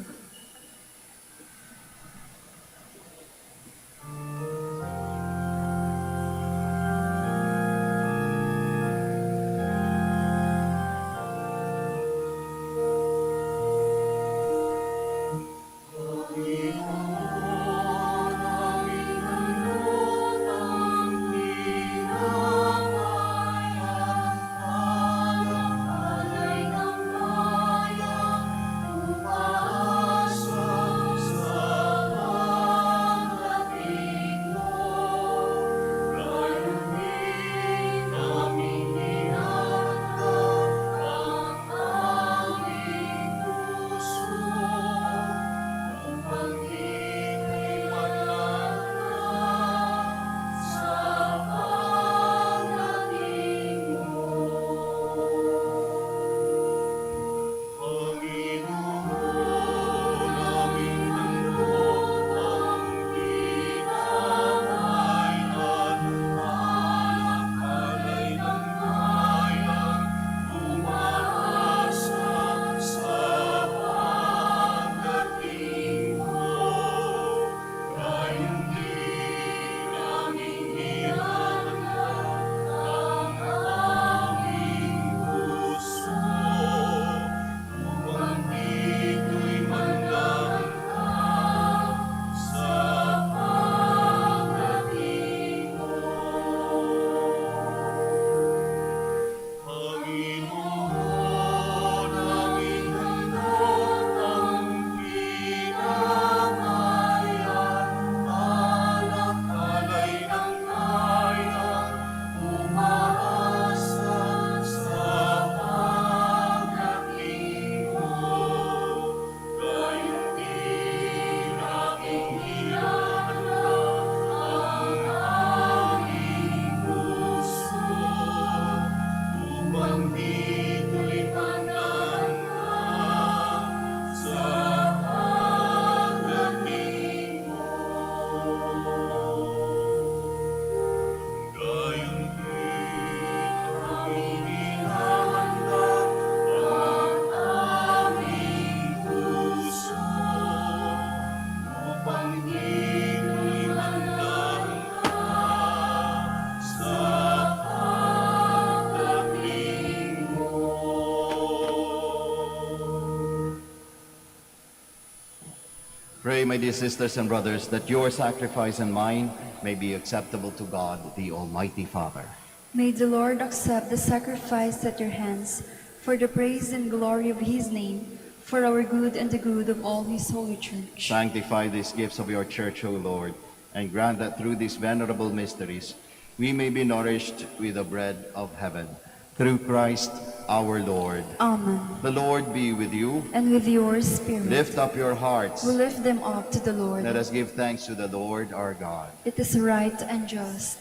Pray, my dear sisters and brothers, that your sacrifice and mine may be acceptable to God, the Almighty Father.
May the Lord accept the sacrifice at your hands for the praise and glory of his name, for our good and the good of all his holy church.
Sanctify these gifts of your church, O Lord, and grant that through these venerable mysteries we may be nourished with the bread of heaven. Through Christ our Lord.
Amen.
The Lord be with you.
And with your spirit.
Lift up your hearts.
We lift them up to the Lord.
Let us give thanks to the Lord our God.
It is right and just.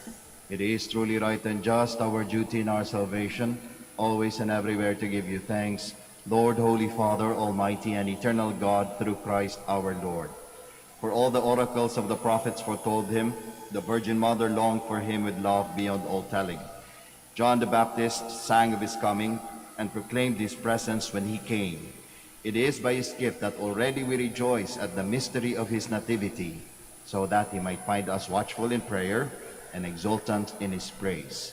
It is truly right and just, our duty and our salvation, always and everywhere to give you thanks, Lord, Holy Father, Almighty and eternal God, through Christ our Lord. For all the oracles of the prophets foretold him, the Virgin Mother longed for him with love beyond all telling. John the Baptist sang of his coming and proclaimed his presence when he came. It is by his gift that already we rejoice at the mystery of his nativity, so that he might find us watchful in prayer and exultant in his praise.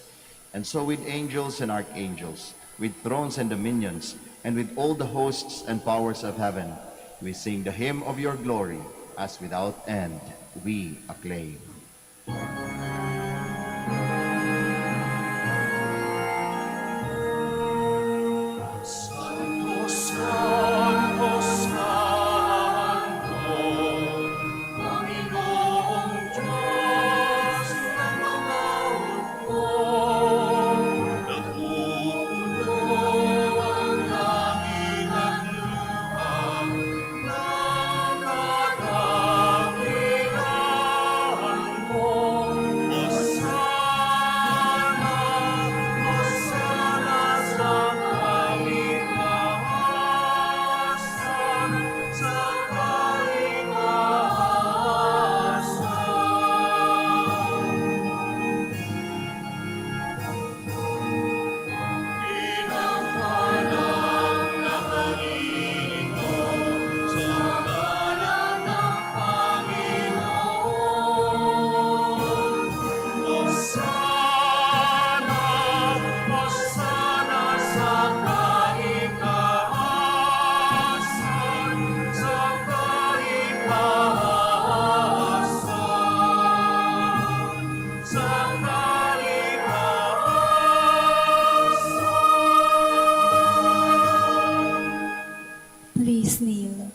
And so with angels and archangels, with thrones and dominions, and with all the hosts and powers of heaven, we sing the hymn of your glory, as without end we acclaim.
Santo, Santo, Santo, Panginoong Diyos ng mga hukbo. Nagugulo ang langit at lupa, nakakagilan mo. Hosana, Hosana sa kaligtasan, sa Pinagpalang nakalito sa ngalan ng Panginoon. Hosana, Hosana sa kaligtasan, sa kaligtasan, sa kaligtasan.
Please kneel.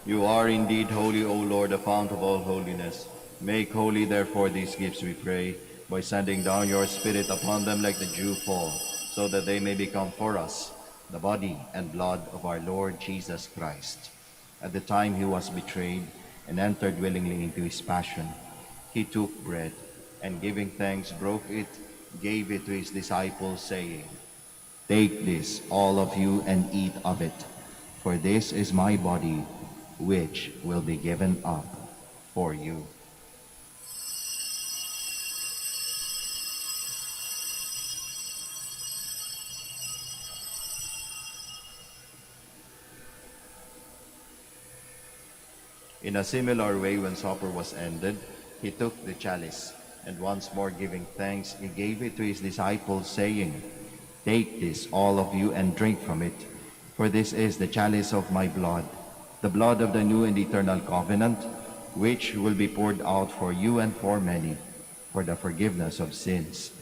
You are indeed holy, O Lord, the fount of all holiness. Make holy, therefore, these gifts, we pray, by sending down your Spirit upon them like the dew fall, so that they may become for us the body and blood of our Lord Jesus Christ. At the time he was betrayed and entered willingly into his passion, he took bread, and giving thanks, broke it, gave it to his disciples, saying, "Take this, all of you, and eat of it, for this is my body, which will be given up for you." In a similar way, when supper was ended, he took the chalice, and once more giving thanks, he gave it to his disciples, saying, "Take this, all of you, and drink from it, for this is the chalice of my blood, the blood of the new and eternal covenant, which will be poured out for you and for many, for the forgiveness of sins.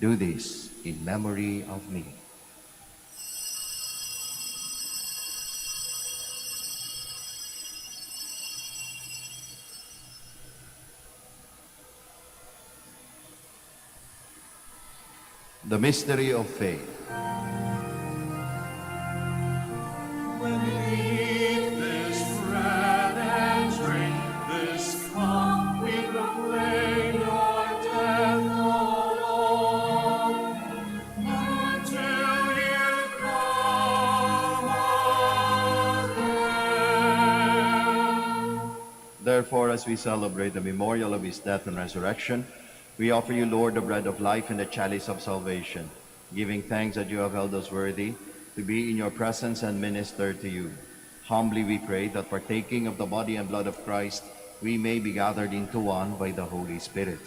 Do this in memory of me." The mystery of faith.
When we eat this bread and drink this cup, we proclaim your death, O Lord, until you come again.
Therefore, as we celebrate the memorial of his death and resurrection, we offer you, Lord, the bread of life and the chalice of salvation, giving thanks that you have held us worthy to be in your presence and minister to you. Humbly we pray that partaking of the body and blood of Christ, we may be gathered into one by the Holy Spirit.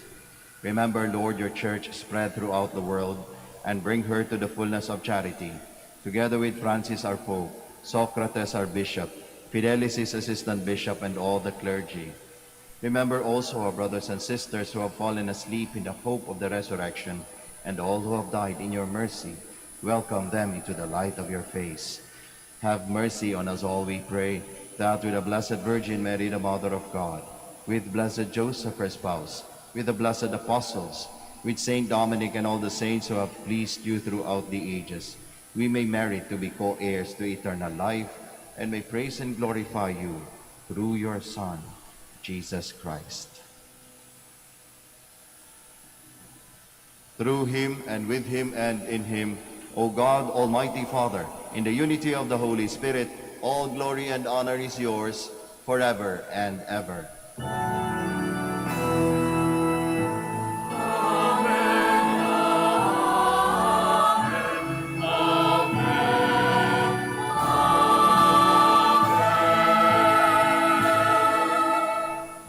Remember, Lord, your church spread throughout the world, and bring her to the fullness of charity, together with Francis our Pope, Socrates our Bishop, Fidelis his assistant bishop, and all the clergy. Remember also our brothers and sisters who have fallen asleep in the hope of the resurrection, and all who have died in your mercy. Welcome them into the light of your face. Have mercy on us all, we pray, that with the Blessed Virgin Mary, the Mother of God, with Blessed Joseph, her spouse, with the blessed apostles, with Saint Dominic and all the saints who have pleased you throughout the ages, we may merit to be co-heirs to eternal life, and may praise and glorify you through your Son, Jesus Christ. through him, and with him, and in him, O God, Almighty Father, in the unity of the Holy Spirit, all glory and honor is yours forever and ever.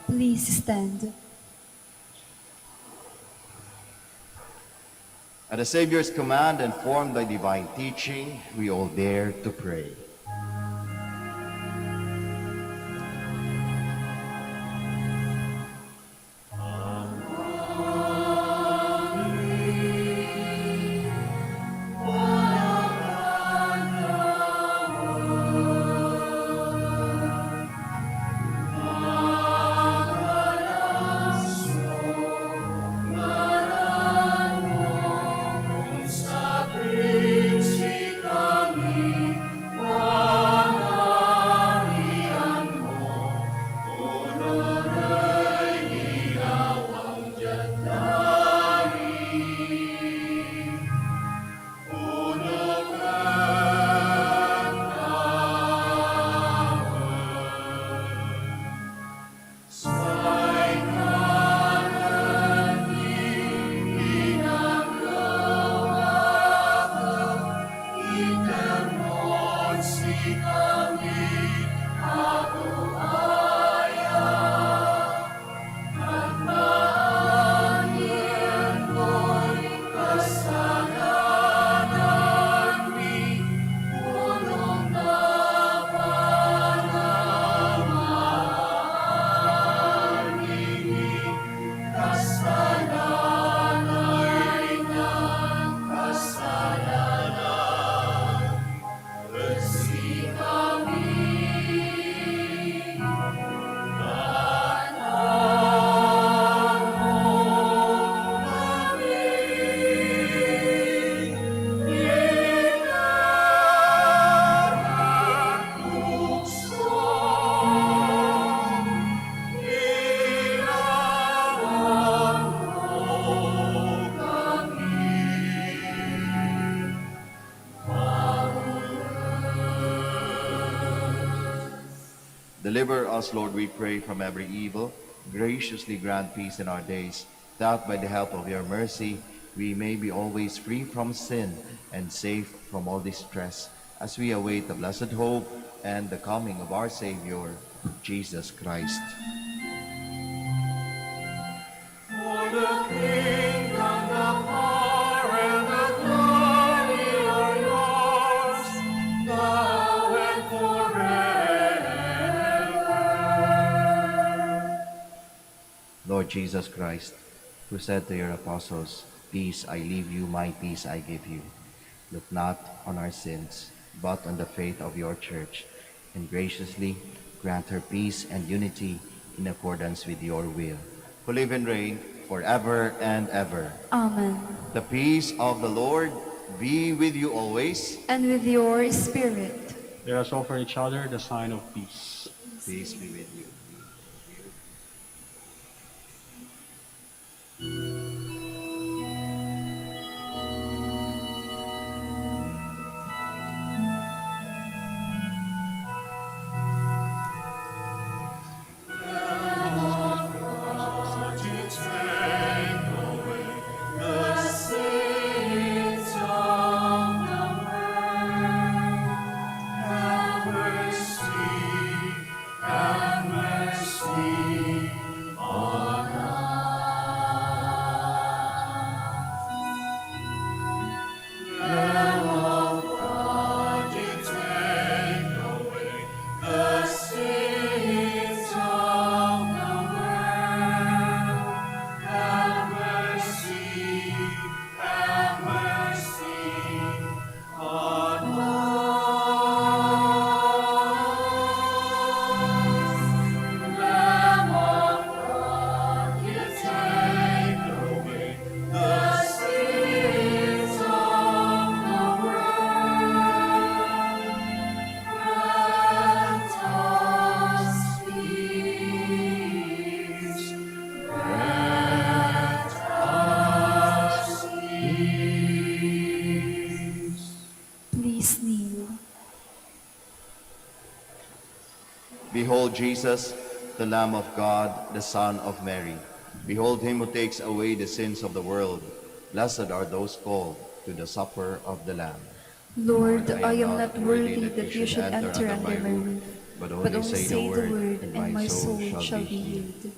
Please stand.
At the Savior's command and formed by divine teaching, we all dare to pray. Deliver us, Lord, we pray, from every evil. Graciously grant peace in our days, that by the help of your mercy we may be always free from sin and safe from all distress, as we await the blessed hope and the coming of our Savior, Jesus Christ.
For the kingdom, the power, and the glory are yours, now and forever.
Lord Jesus Christ, who said to your apostles, "Peace I leave you, my peace I give you," look not on our sins, but on the faith of your church, and graciously grant her peace and unity in accordance with your will, who live and reign forever and ever.
Amen.
The peace of the Lord be with you always.
And with your spirit.
Let us offer each other the sign of peace.
Peace be with you. Behold Jesus, the Lamb of God, the Son of Mary. Behold him who takes away the sins of the world. Blessed are those called to the supper of the Lamb.
Lord, I am not worthy that you should enter under my roof,
but
but
only
only say the word, and my soul shall be
healed.
healed.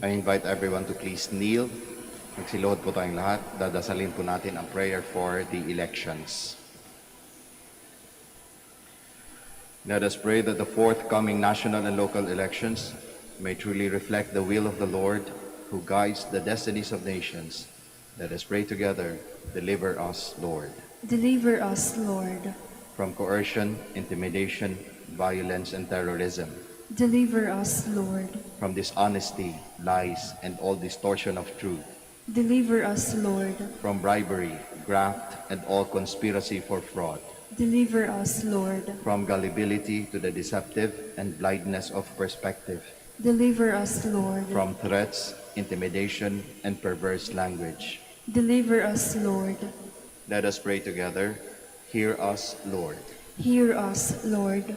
I invite everyone to please kneel. Magsiluhod po tayong lahat. Dadasalin po natin ang prayer for the elections. Let us pray that the forthcoming national and local elections may truly reflect the will of the Lord who guides the destinies of nations. Let us pray together. Deliver us, Lord,
Deliver us, Lord.
from coercion, intimidation, violence, and terrorism,
Deliver us, Lord.
from dishonesty, lies, and all distortion of truth,
Deliver us, Lord.
from bribery, graft, and all conspiracy for fraud,
Deliver us, Lord.
from gullibility to the deceptive and blindness of perspective,
Deliver us, Lord.
from threats, intimidation, and perverse language.
Deliver us, Lord.
Let us pray together. Hear us, Lord,
Hear us, Lord.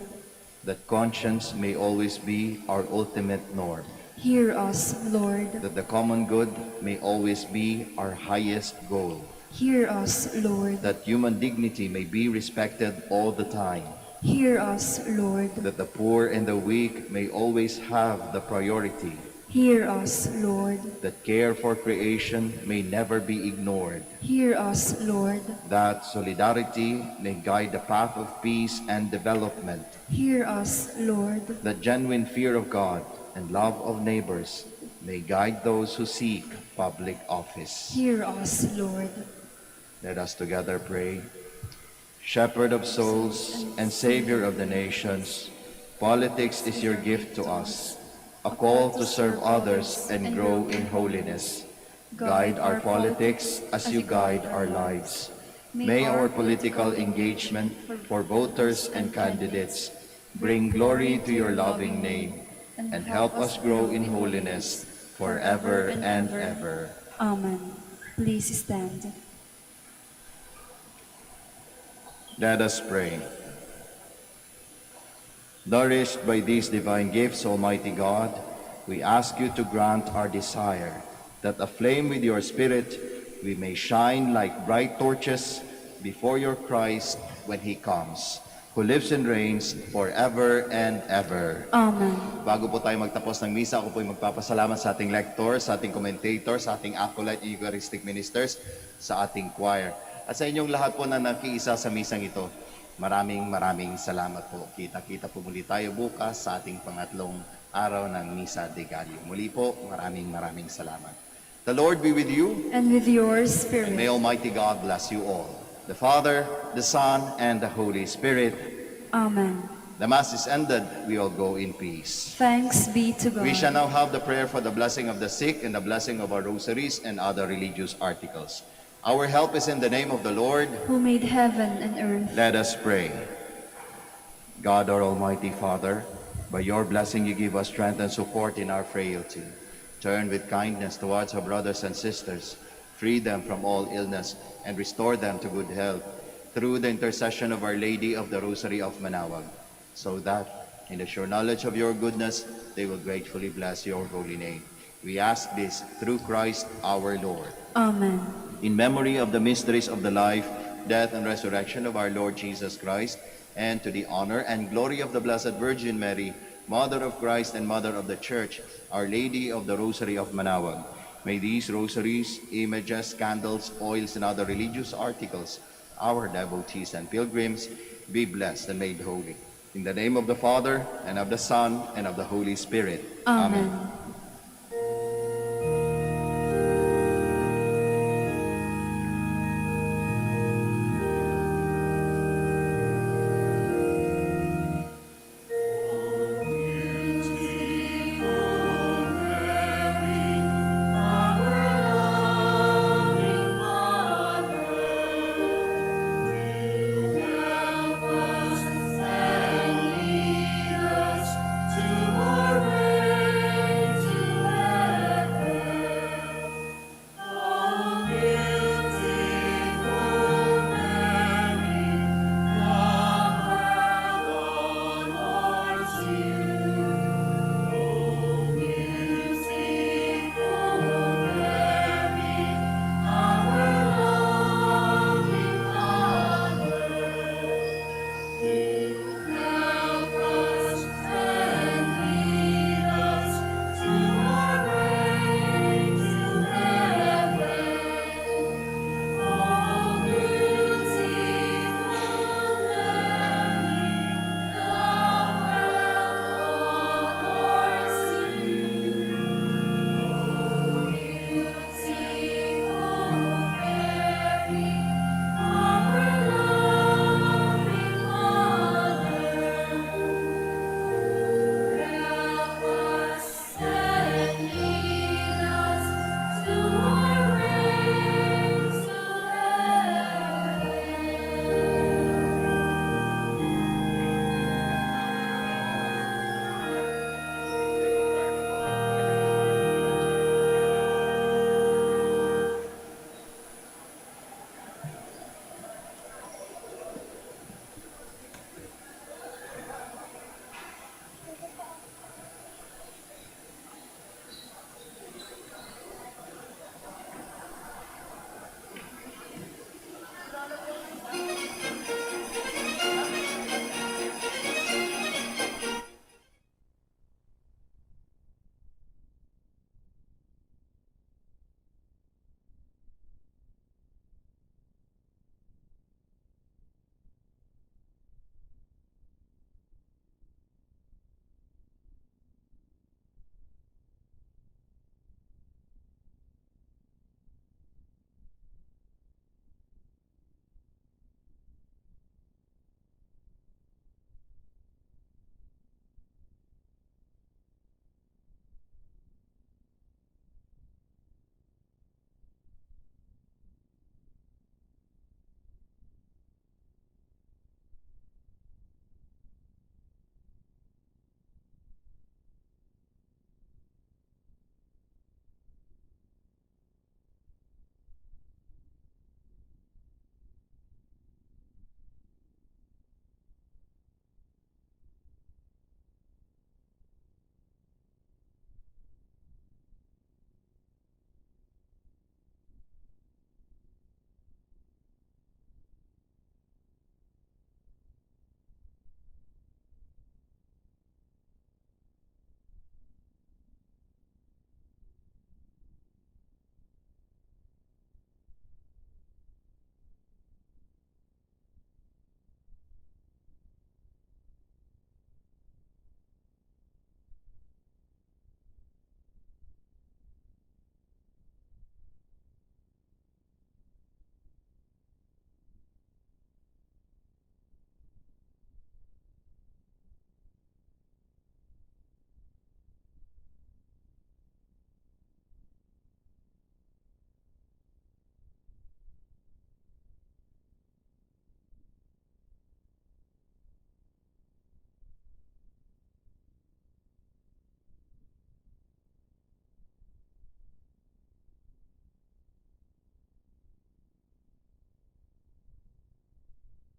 that conscience may always be our ultimate norm,
Hear us, Lord.
that the common good may always be our highest goal,
Hear us, Lord.
that human dignity may be respected all the time,
Hear us, Lord.
that the poor and the weak may always have the priority,
Hear us, Lord.
that care for creation may never be ignored,
Hear us, Lord.
that solidarity may guide the path of peace and development,
Hear us, Lord.
that genuine fear of God and love of neighbors may guide those who seek public office.
Hear us, Lord.
Let us together pray. Shepherd of souls and Savior of the nations, politics is your gift to us, a call to serve others and grow in holiness. Guide our politics as you guide our lives. May our political engagement for voters and candidates bring glory to your loving name and help us grow in holiness forever and ever.
Amen. Please stand.
Let us pray. Nourished by these divine gifts, Almighty God, we ask you to grant our desire that aflame with your Spirit, we may shine like bright torches before your Christ when he comes, who lives and reigns forever and ever.
Amen.
Bago po tayo magtapos ng misa, ako po ay magpapasalamat sa ating lector, sa ating commentator, sa ating acolyte Eucharistic ministers, sa ating choir. At sa inyong lahat po na nakiisa sa misang ito, maraming salamat po. Kita-kita po muli tayo bukas sa ating pangatlong araw ng Misa de Gallo. Muli po, maraming salamat. The Lord be with you,
And with your
and
spirit.
may Almighty God bless you all. The Father, the Son, and the Holy Spirit.
Amen.
The Mass is ended. We all go in peace.
Thanks be to God.
We shall now have the prayer for the blessing of the sick and the blessing of our rosaries and other religious articles. Our help is in the name of the Lord.
Who made heaven and earth.
Let us pray. God, our Almighty Father, by your blessing you give us strength and support in our frailty. Turn with kindness towards our brothers and sisters. Free them from all illness and restore them to good health through the intercession of Our Lady of the Rosary of Manaoag, so that in the sure knowledge of your goodness they will gratefully bless your holy name. We ask this through Christ our Lord.
Amen.
In memory of the mysteries of the life, death, and resurrection of our Lord Jesus Christ, and to the honor and glory of the Blessed Virgin Mary, Mother of Christ and Mother of the Church, Our Lady of the Rosary of Manaoag, may these rosaries, images, candles, oils, and other religious articles, our devotees and pilgrims, be blessed and made holy. In the name of the Father, and of the Son, and of the Holy Spirit.
Amen.